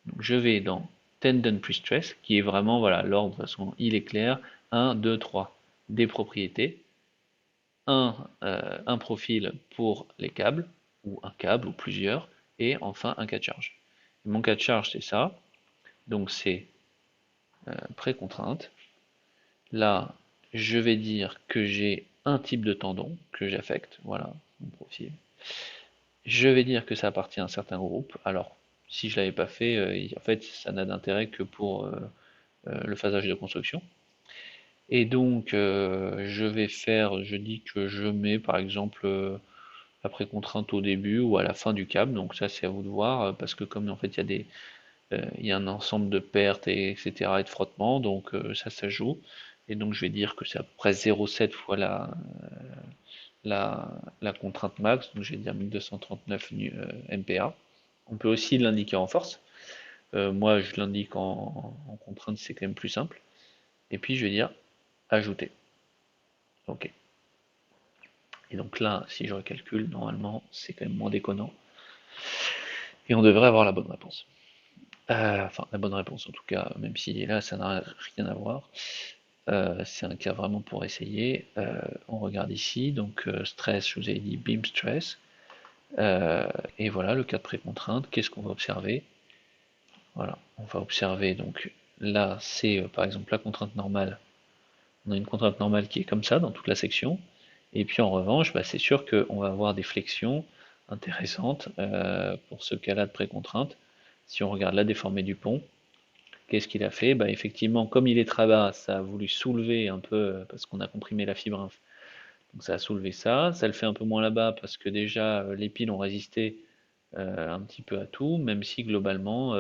Donc je vais dans Tendon Prestress, qui est vraiment, voilà, l'ordre, de toute façon, il est clair. 1, 2, 3, des propriétés. Un profil pour les câbles, ou un câble, ou plusieurs. Et enfin, un cas de charge. Mon cas de charge, c'est ça. Donc c'est précontrainte. Là, je vais dire que j'ai un type de tendon que j'affecte. Voilà, mon profil. Je vais dire que ça appartient à un certain groupe. Alors, si je l'avais pas fait, en fait, ça n'a d'intérêt que pour le phasage de construction. Et donc, je dis que je mets par exemple la précontrainte au début ou à la fin du câble. Donc ça, c'est à vous de voir, parce que comme en fait, il y a un ensemble de pertes et etc. et de frottements, donc ça joue. et donc je vais dire que c'est à peu près 0,7 fois la contrainte max, donc je vais dire 1239 MPa. On peut aussi l'indiquer en force. Moi, je l'indique en contrainte, c'est quand même plus simple. Et puis, je vais dire ajouter. OK. Et donc là, si je recalcule, normalement, c'est quand même moins déconnant. Et on devrait avoir la bonne réponse. Enfin, la bonne réponse en tout cas, même si là, ça n'a rien à voir. C'est un cas vraiment pour essayer. On regarde ici, donc stress, je vous avais dit beam stress. Et voilà, le cas de précontrainte, qu'est-ce qu'on va observer? Voilà, on va observer, donc là, c'est par exemple la contrainte normale. On a une contrainte normale qui est comme ça dans toute la section. Et puis en revanche, bah, c'est sûr qu'on va avoir des flexions intéressantes pour ce cas-là de précontrainte. Si on regarde la déformée du pont, qu'est-ce qu'il a fait? Bah, effectivement, comme il est très bas, ça a voulu soulever un peu parce qu'on a comprimé la fibre. Donc ça a soulevé ça. Ça le fait un peu moins là-bas parce que déjà les piles ont résisté un petit peu à tout, même si globalement,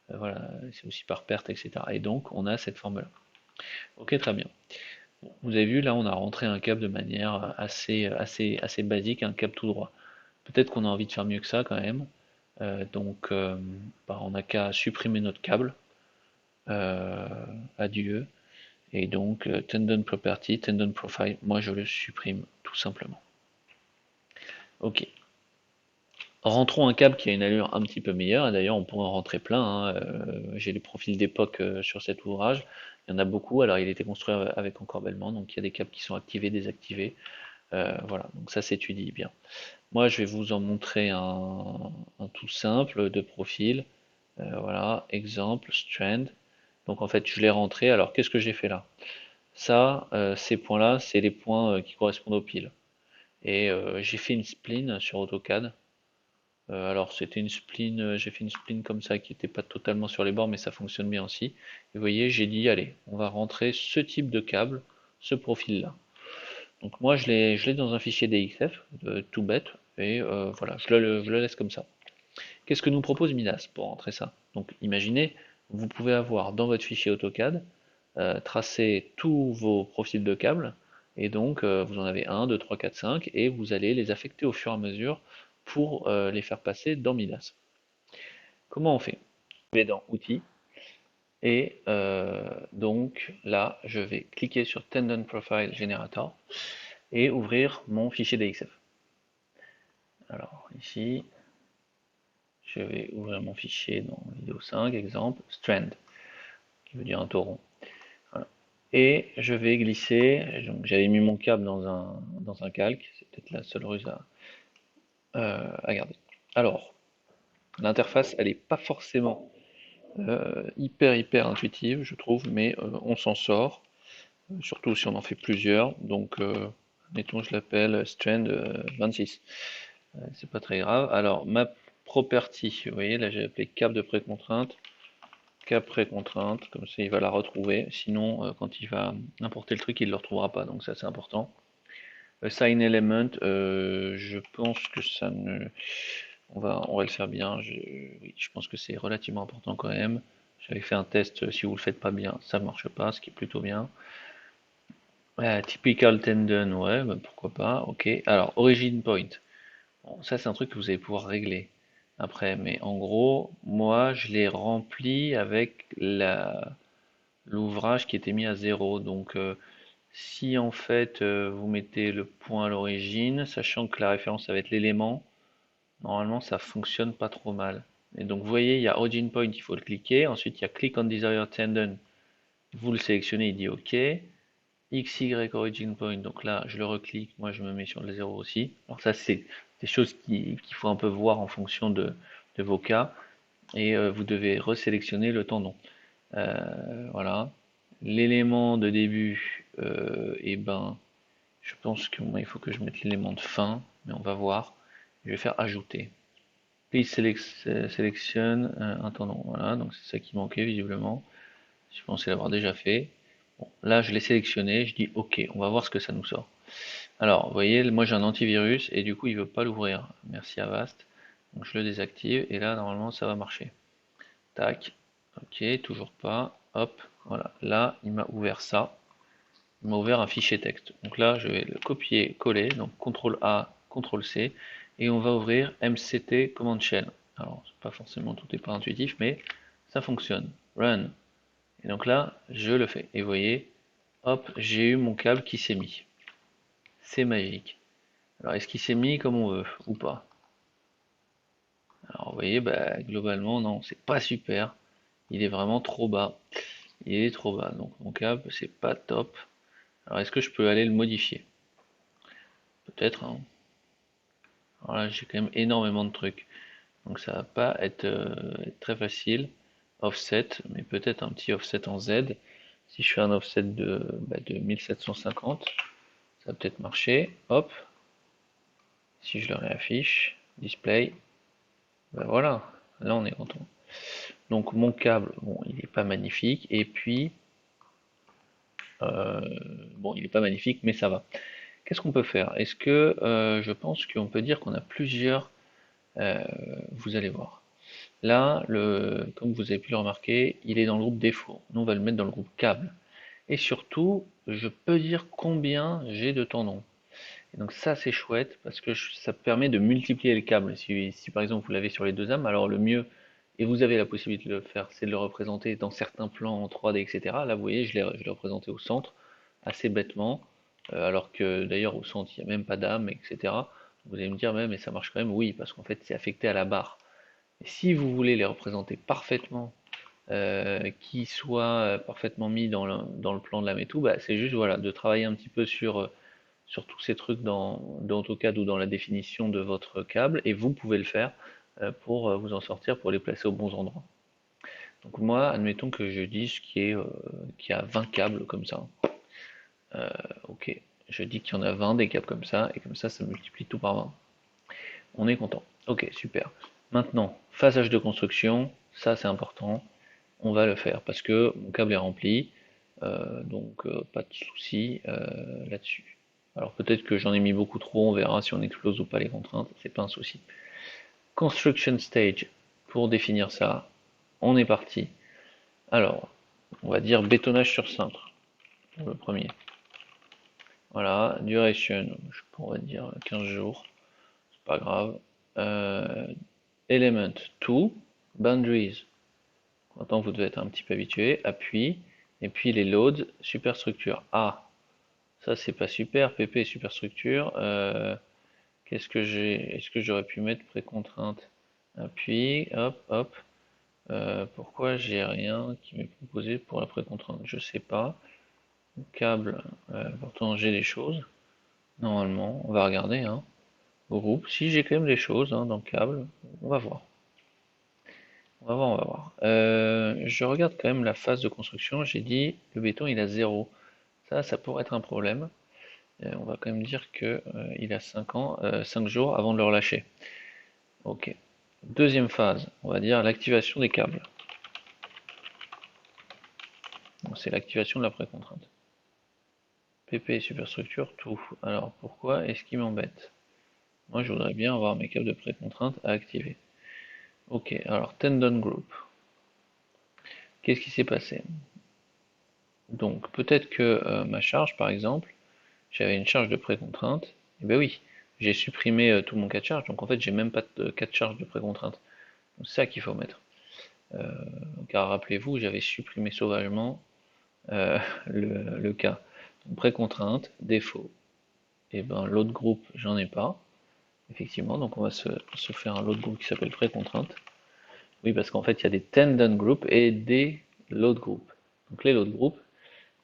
voilà, c'est aussi par perte, etc. Et donc on a cette forme-là. Ok, très bien. Vous avez vu, là, on a rentré un câble de manière assez basique, un câble tout droit. Peut-être qu'on a envie de faire mieux que ça quand même. Bah, on n'a qu'à supprimer notre câble. Euh, Adieu. Et donc, tendon property, tendon profile, moi je le supprime tout simplement. Ok. Rentrons un câble qui a une allure un petit peu meilleure, et d'ailleurs on pourrait en rentrer plein, hein. J'ai les profils d'époque sur cet ouvrage, il y en a beaucoup, alors il était construit avec encorbellement, donc il y a des câbles qui sont activés, désactivés, voilà, donc ça s'étudie bien. Moi je vais vous en montrer un tout simple de profil, voilà, exemple, strand, donc en fait je l'ai rentré, alors qu'est-ce que j'ai fait là? Ça, ces points-là, c'est les points qui correspondent aux piles, et j'ai fait une spline sur AutoCAD. Alors c'était une spline, j'ai fait une spline comme ça qui n'était pas totalement sur les bords, mais ça fonctionne bien aussi. Et vous voyez, j'ai dit allez, on va rentrer ce type de câble, ce profil-là. Donc moi je l'ai dans un fichier DXF, tout bête, et voilà, je le laisse comme ça. Qu'est-ce que nous propose Midas pour rentrer ça? Donc imaginez, vous pouvez avoir dans votre fichier AutoCAD tracer tous vos profils de câbles, et donc vous en avez 1, 2, 3, 4, 5, et vous allez les affecter au fur et à mesure pour les faire passer dans Midas. Comment on fait? Je vais dans Outils, et donc là, je vais cliquer sur Tendon Profile Generator, et ouvrir mon fichier DXF. Alors ici, je vais ouvrir mon fichier dans vidéo 5, exemple, Strand, qui veut dire un tauron. Voilà. Et je vais glisser, j'avais mis mon câble dans un calque, c'est peut-être la seule ruse à garder. Alors, l'interface, elle n'est pas forcément hyper intuitive, je trouve, mais on s'en sort, surtout si on en fait plusieurs. Donc, mettons, je l'appelle Strand 26. C'est pas très grave. Alors, ma property, vous voyez, là j'ai appelé cap de précontrainte. Cap précontrainte, comme ça il va la retrouver. Sinon, quand il va importer le truc, il ne le retrouvera pas. Donc, ça c'est important. Sign element, je pense que ça ne. On va le faire bien. Oui, je pense que c'est relativement important quand même. J'avais fait un test, si vous le faites pas bien, ça ne marche pas, ce qui est plutôt bien. Typical tendon, ouais, bah, pourquoi pas, ok. Alors, origin point. Bon, ça c'est un truc que vous allez pouvoir régler après, mais en gros, moi je l'ai rempli avec l'ouvrage qui était mis à 0. Donc, si en fait vous mettez le point à l'origine, sachant que la référence ça va être l'élément, normalement ça fonctionne pas trop mal. Et donc vous voyez, il y a Origin Point, il faut le cliquer. Ensuite il y a Click on Desired Tendon, vous le sélectionnez, il dit OK. XY Origin Point, donc là je le reclique, moi je me mets sur le 0 aussi. Alors ça c'est des choses qu'il faut un peu voir en fonction de vos cas. Et vous devez resélectionner le tendon. Voilà. L'élément de début, et ben, je pense que moi il faut que je mette l'élément de fin, mais on va voir. Je vais faire ajouter. Please sélectionne un tendon. Voilà, donc c'est ça qui manquait visiblement. Je pensais l'avoir déjà fait. Bon, là je l'ai sélectionné, je dis OK, on va voir ce que ça nous sort. Alors, vous voyez, moi j'ai un antivirus et du coup il veut pas l'ouvrir. Merci Avast. Donc je le désactive et là normalement ça va marcher. Tac. OK, toujours pas. Hop, voilà. Là, il m'a ouvert ça. il m'a ouvert un fichier texte. Donc là, je vais le copier-coller, donc CTRL A, CTRL C, et on va ouvrir MCT Command Shell. Alors, pas forcément, tout n'est pas intuitif, mais ça fonctionne. Run. Et donc là, je le fais. Et vous voyez, hop, j'ai eu mon câble qui s'est mis. C'est magique. Alors, est-ce qu'il s'est mis comme on veut ou pas? Alors, vous voyez, bah, globalement, non, c'est pas super. Il est vraiment trop bas. Il est trop bas. Donc, mon câble, c'est pas top. Alors, est-ce que je peux aller le modifier? Peut-être, hein. Alors là, j'ai quand même énormément de trucs. Donc, ça va pas être très facile. Offset, mais peut-être un petit offset en Z. Si je fais un offset de 1750, ça va peut-être marcher. Hop. Si je le réaffiche, display, ben voilà, là on est content. Donc mon câble, bon, il n'est pas magnifique, et puis, euh, bon, il n'est pas magnifique, mais ça va. Qu'est-ce qu'on peut faire? Est-ce que je pense qu'on peut dire qu'on a plusieurs, euh, vous allez voir. Là, comme vous avez pu le remarquer, il est dans le groupe défaut. Nous, on va le mettre dans le groupe câble. Et surtout, je peux dire combien j'ai de tendons. Et donc ça c'est chouette parce que ça permet de multiplier les câbles. Si par exemple vous l'avez sur les deux âmes, alors le mieux, et vous avez la possibilité de le faire, c'est de le représenter dans certains plans en 3D, etc. Là vous voyez, je l'ai représenté au centre, assez bêtement, alors que d'ailleurs au centre il n'y a même pas d'âme, etc. Vous allez me dire mais ça marche quand même, oui, parce qu'en fait c'est affecté à la barre. Et si vous voulez les représenter parfaitement, qui soient parfaitement mis dans le plan de l'âme et tout, bah, c'est juste voilà, de travailler un petit peu sur tous ces trucs dans AutoCAD ou dans la définition de votre câble, et vous pouvez le faire pour vous en sortir, pour les placer aux bons endroits. Donc moi, admettons que je dise qu'il y a 20 câbles comme ça. Ok, je dis qu'il y en a 20 des câbles comme ça, et comme ça multiplie tout par 20. On est content. Ok, super. Maintenant, phasage de construction, ça c'est important, on va le faire, parce que mon câble est rempli, donc pas de souci là-dessus. Alors peut-être que j'en ai mis beaucoup trop, on verra si on explose ou pas les contraintes, c'est pas un souci. Construction stage, pour définir ça, on est parti. Alors, on va dire bétonnage sur cintre, pour le premier. Voilà, duration, on va dire 15 jours, c'est pas grave. Element 2, boundaries, maintenant vous devez être un petit peu habitué, appui, et puis les loads, superstructure. Ah, ça c'est pas super, PP superstructure. Qu'est-ce que j'ai? Est-ce que j'aurais pu mettre précontrainte? Appui, hop, hop. Pourquoi j'ai rien qui m'est proposé pour la précontrainte? Je sais pas. Câble, pourtant j'ai des choses. Normalement, on va regarder, hein. Groupe, si j'ai quand même des choses hein, dans le câble, on va voir. On va voir, on va voir. Je regarde quand même la phase de construction. J'ai dit le béton il a 0. Ça pourrait être un problème. On va quand même dire que il a 5 ans, 5 jours avant de le relâcher. Ok. Deuxième phase, on va dire l'activation des câbles. C'est l'activation de la précontrainte. PP superstructure, tout. Alors pourquoi est-ce qu'il m'embête? Moi je voudrais bien avoir mes câbles de précontrainte à activer. Ok, alors tendon group. Qu'est-ce qui s'est passé? Donc peut-être que ma charge par exemple, j'avais une charge de précontrainte, et ben oui, j'ai supprimé tout mon cas de charge, donc en fait j'ai même pas de cas de charge de précontrainte. C'est ça qu'il faut mettre. Car rappelez-vous, j'avais supprimé sauvagement le cas. Donc, précontrainte, défaut. Et ben l'autre groupe, j'en ai pas, effectivement, donc on va se faire un load group qui s'appelle précontrainte. Oui, parce qu'en fait, il y a des tendon groups et des load groups. Donc les load groups,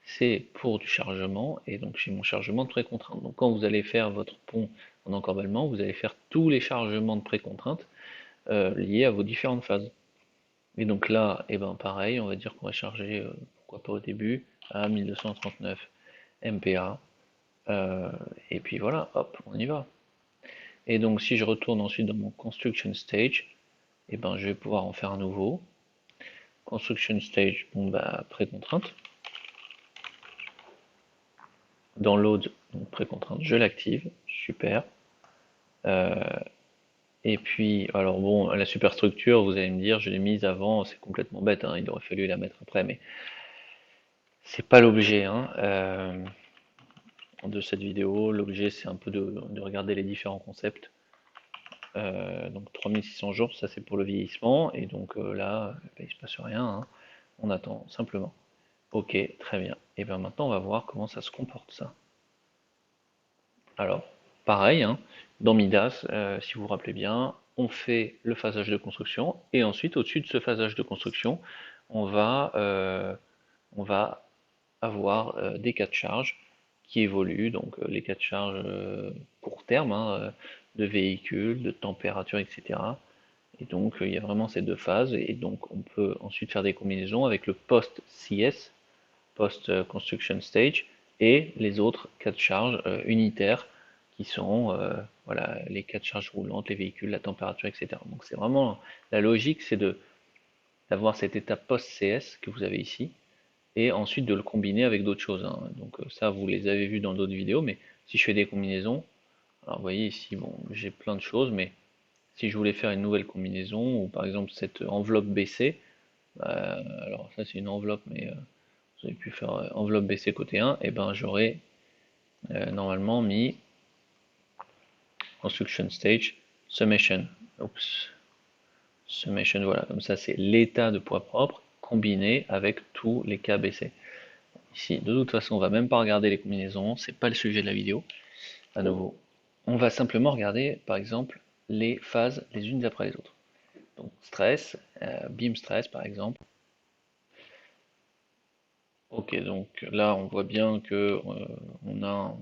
c'est pour du chargement, et donc j'ai mon chargement de précontrainte. Donc quand vous allez faire votre pont en encorbellement, vous allez faire tous les chargements de précontrainte liés à vos différentes phases. Et donc là, et ben pareil, on va dire qu'on va charger, pourquoi pas au début, à 1239 MPa. Et puis voilà, hop, on y va. Et donc si je retourne ensuite dans mon construction stage, et ben je vais pouvoir en faire un nouveau. Construction stage, bon bah précontrainte. Dans load, donc précontrainte, je l'active, super. Et puis, alors bon, la superstructure, vous allez me dire, je l'ai mise avant, c'est complètement bête, hein, il aurait fallu la mettre après, mais c'est pas l'objet, hein. de cette vidéo. L'objet, c'est un peu de regarder les différents concepts. Donc 3600 jours, ça c'est pour le vieillissement, et donc là, il ne se passe rien, hein. On attend simplement. Ok, très bien. Et bien maintenant, on va voir comment ça se comporte ça. Alors, pareil, hein, dans Midas, si vous vous rappelez bien, on fait le phasage de construction, et ensuite, au-dessus de ce phasage de construction, on va avoir des cas de charge qui évoluent, donc les cas de charge court terme, hein, de véhicules, de température, etc. Et donc il y a vraiment ces deux phases, et donc on peut ensuite faire des combinaisons avec le post-CS, post-construction stage, et les autres cas de charge unitaires qui sont voilà, les cas de charge roulantes, les véhicules, la température, etc. Donc c'est vraiment la logique, c'est d'avoir cette étape post-CS que vous avez ici, et ensuite de le combiner avec d'autres choses, hein. Donc ça, vous les avez vus dans d'autres vidéos, mais si je fais des combinaisons, alors vous voyez ici, bon, j'ai plein de choses, mais si je voulais faire une nouvelle combinaison, ou par exemple cette enveloppe BC, alors ça c'est une enveloppe, mais vous avez pu faire enveloppe BC côté 1, et ben j'aurais normalement mis construction stage summation. Oups. Summation, voilà, comme ça c'est l'état de poids propre combiné avec tous les cas BC. Ici, de toute façon, on va même pas regarder les combinaisons, c'est pas le sujet de la vidéo. À nouveau, on va simplement regarder, par exemple, les phases les unes après les autres. Donc stress, beam stress par exemple. Ok, donc là on voit bien que on a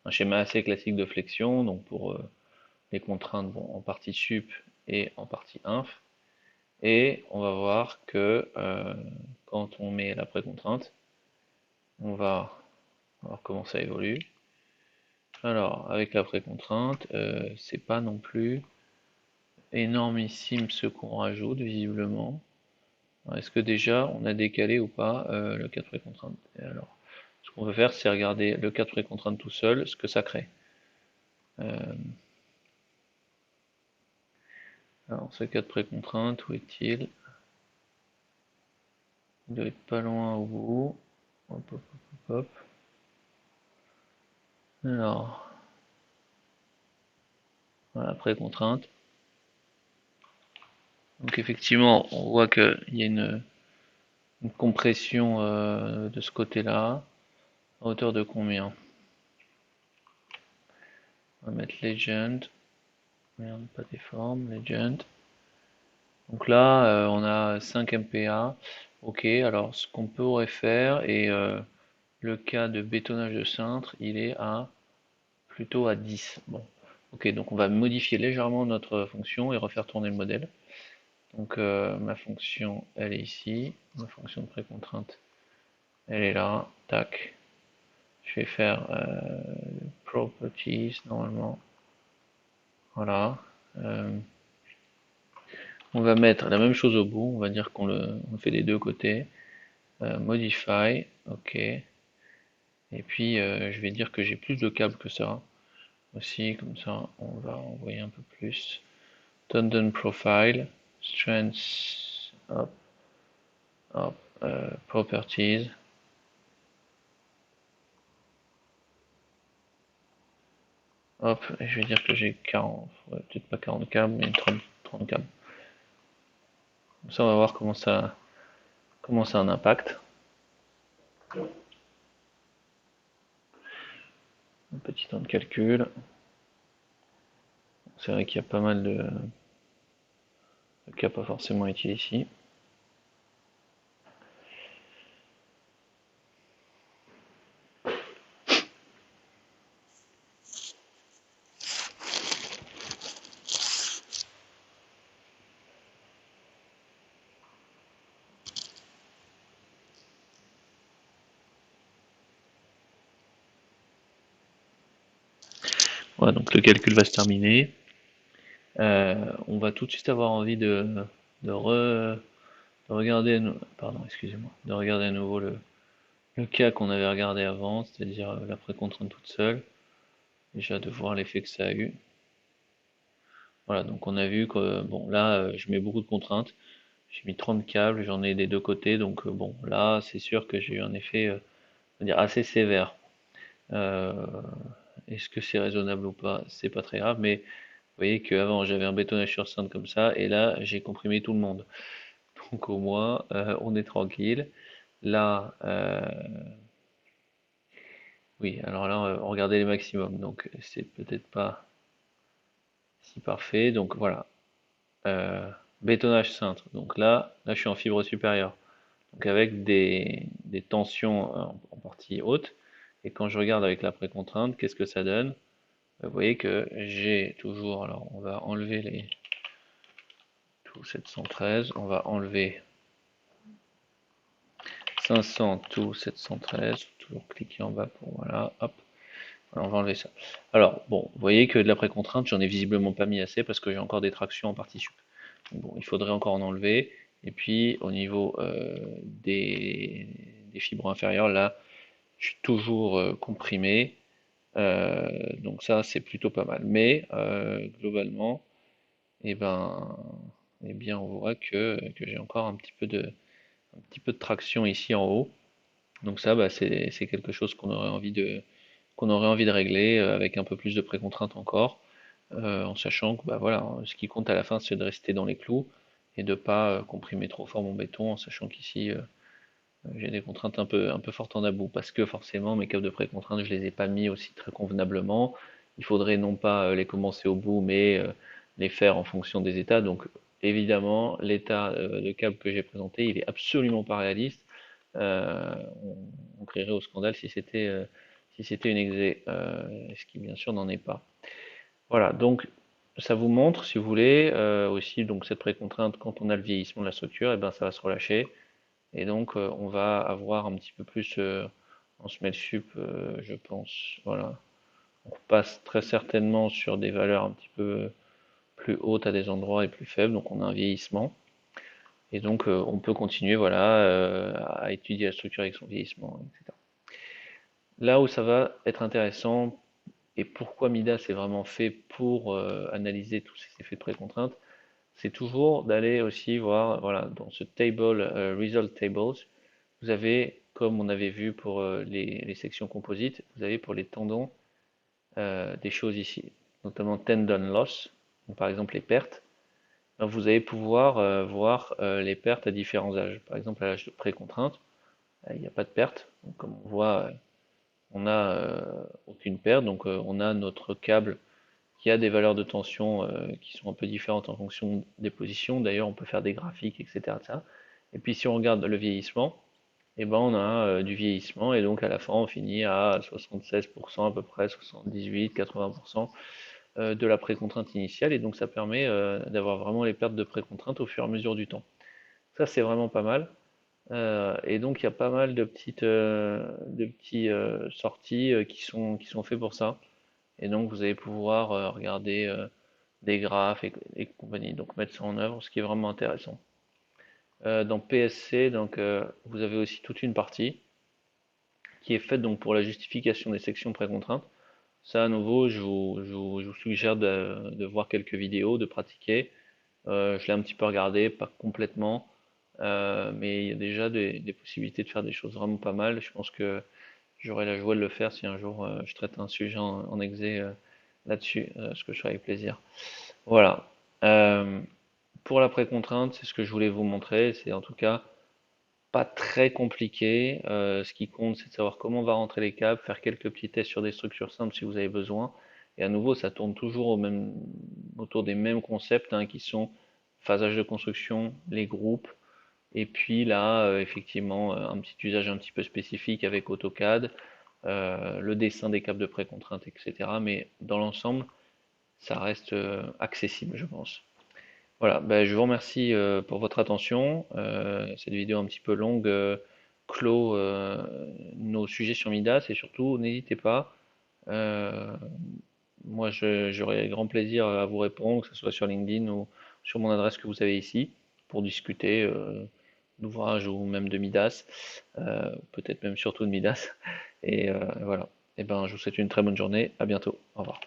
un schéma assez classique de flexion, donc pour les contraintes en partie sup et en partie inf. Et on va voir que quand on met la précontrainte, on va voir comment ça évolue. Alors, avec la précontrainte, c'est pas non plus énormissime ce qu'on rajoute, visiblement. Est-ce que déjà on a décalé ou pas le cas de précontrainte? Alors, ce qu'on veut faire, c'est regarder le cas de précontrainte tout seul, ce que ça crée. Alors, ce cas de précontrainte, où est-il? Il doit être pas loin au bout. Hop, hop, hop, hop. Alors, voilà, précontrainte. Donc effectivement, on voit qu'il y a une compression de ce côté-là. À hauteur de combien? On va mettre Legend. Merde, pas des formes, Legend. Donc là, on a 5 MPa. Ok, alors ce qu'on pourrait faire, et le cas de bétonnage de cintre, il est à plutôt à 10. Bon, ok, donc on va modifier légèrement notre fonction et refaire tourner le modèle. Donc ma fonction, elle est ici. Ma fonction de précontrainte, elle est là. Tac. Je vais faire properties normalement. Voilà. On va mettre la même chose au bout. On va dire qu'on le fait des deux côtés. Modify. Ok. Et puis je vais dire que j'ai plus de câbles que ça. Aussi, comme ça, on va envoyer un peu plus. Tendon profile. Strength. Hop. Hop. Properties. Hop, et je vais dire que j'ai 40, ouais, peut-être pas 40 câbles, mais 30 câbles. Comme ça, on va voir comment ça a un impact. Un petit temps de calcul. C'est vrai qu'il y a pas mal de cas pas forcément utiles ici. Voilà, donc le calcul va se terminer. On va tout de suite avoir envie de regarder, pardon, excusez-moi, de regarder à nouveau le cas qu'on avait regardé avant, c'est-à-dire la précontrainte toute seule. Déjà de voir l'effet que ça a eu. Voilà, donc on a vu que bon là je mets beaucoup de contraintes. J'ai mis 30 câbles, j'en ai des deux côtés, donc bon là c'est sûr que j'ai eu un effet on va dire assez sévère. Euh, Est-ce que c'est raisonnable ou pas? C'est pas très grave, mais vous voyez qu'avant j'avais un bétonnage sur cintre comme ça, et là j'ai comprimé tout le monde. Donc au moins on est tranquille. Là, oui, alors là regardez les maximums, donc c'est peut-être pas si parfait. Donc voilà, euh, bétonnage cintre. Donc là je suis en fibre supérieure, donc avec des tensions en partie haute. Et quand je regarde avec la précontrainte, qu'est-ce que ça donne? Vous voyez que j'ai toujours, alors on va enlever les tout 713, on va enlever 500 tout 713, toujours cliquer en bas pour voilà, hop, alors on va enlever ça. Alors bon, vous voyez que de la précontrainte, j'en ai visiblement pas mis assez parce que j'ai encore des tractions en partie sup. Donc bon, il faudrait encore en enlever. Et puis au niveau des fibres inférieures, là, je suis toujours comprimé. Donc ça, c'est plutôt pas mal. Mais globalement, eh ben, eh bien, on voit que j'ai encore un petit peu de traction ici en haut. Donc ça, bah, c'est quelque chose qu'on aurait envie de régler avec un peu plus de précontrainte encore, en sachant que bah, voilà, ce qui compte à la fin, c'est de rester dans les clous et de pas comprimer trop fort mon béton, en sachant qu'ici, j'ai des contraintes un peu fortes en about, parce que forcément, mes câbles de précontrainte, je les ai pas mis aussi très convenablement. Il faudrait non pas les commencer au bout, mais les faire en fonction des états. Donc évidemment, l'état de câble que j'ai présenté, il est absolument pas réaliste. Euh, on crierait au scandale si c'était une exé, ce qui bien sûr n'en est pas. Voilà, donc ça vous montre, si vous voulez, aussi donc cette précontrainte, quand on a le vieillissement de la structure, et ben ça va se relâcher. Et donc, on va avoir un petit peu plus en semelle sup, je pense. Voilà. On passe très certainement sur des valeurs un petit peu plus hautes à des endroits et plus faibles, donc on a un vieillissement. Et donc, on peut continuer voilà, à étudier la structure avec son vieillissement, etc. Là où ça va être intéressant, et pourquoi Midas est vraiment fait pour analyser tous ces effets de précontrainte, c'est toujours d'aller aussi voir, voilà, dans ce table, result tables, vous avez, comme on avait vu pour les sections composites, vous avez pour les tendons des choses ici, notamment tendon loss, donc par exemple les pertes. Donc vous allez pouvoir voir les pertes à différents âges. Par exemple, à l'âge de pré-contrainte, il n'y a pas de perte. Donc, comme on voit, on n'a aucune perte. Donc on a notre câble qui a des valeurs de tension qui sont un peu différentes en fonction des positions. D'ailleurs, on peut faire des graphiques, etc. Et puis si on regarde le vieillissement, et ben on a du vieillissement et donc à la fin on finit à 76% à peu près, 78, 80% de la précontrainte initiale et donc ça permet d'avoir vraiment les pertes de précontrainte au fur et à mesure du temps. Ça c'est vraiment pas mal. Et donc il y a pas mal de petits sorties qui sont faits pour ça. Et donc vous allez pouvoir regarder des graphes et compagnie, donc mettre ça en œuvre, ce qui est vraiment intéressant. Dans PSC, donc vous avez aussi toute une partie qui est faite donc pour la justification des sections précontraintes. Ça, à nouveau, je vous suggère de voir quelques vidéos, de pratiquer. Je l'ai un petit peu regardé, pas complètement, mais il y a déjà des possibilités de faire des choses vraiment pas mal. Je pense que j'aurai la joie de le faire si un jour je traite un sujet en exé là-dessus, ce que je ferai avec plaisir. Voilà. Euh, pour la précontrainte, c'est ce que je voulais vous montrer. C'est en tout cas pas très compliqué. Ce qui compte, c'est de savoir comment on va rentrer les câbles, faire quelques petits tests sur des structures simples si vous avez besoin. Et à nouveau, ça tourne toujours autour des mêmes concepts hein, qui sont phasage de construction, les groupes, et puis là, effectivement, un petit usage un petit peu spécifique avec AutoCAD, le dessin des câbles de précontrainte, etc. Mais dans l'ensemble, ça reste accessible, je pense. Voilà, ben, je vous remercie pour votre attention. Cette vidéo un petit peu longue clôt nos sujets sur Midas et surtout n'hésitez pas. euh, Moi, j'aurai grand plaisir à vous répondre, que ce soit sur LinkedIn ou sur mon adresse que vous avez ici, pour discuter d'ouvrage ou même de Midas, peut-être même surtout de Midas. Et voilà. Et ben, je vous souhaite une très bonne journée. À bientôt. Au revoir.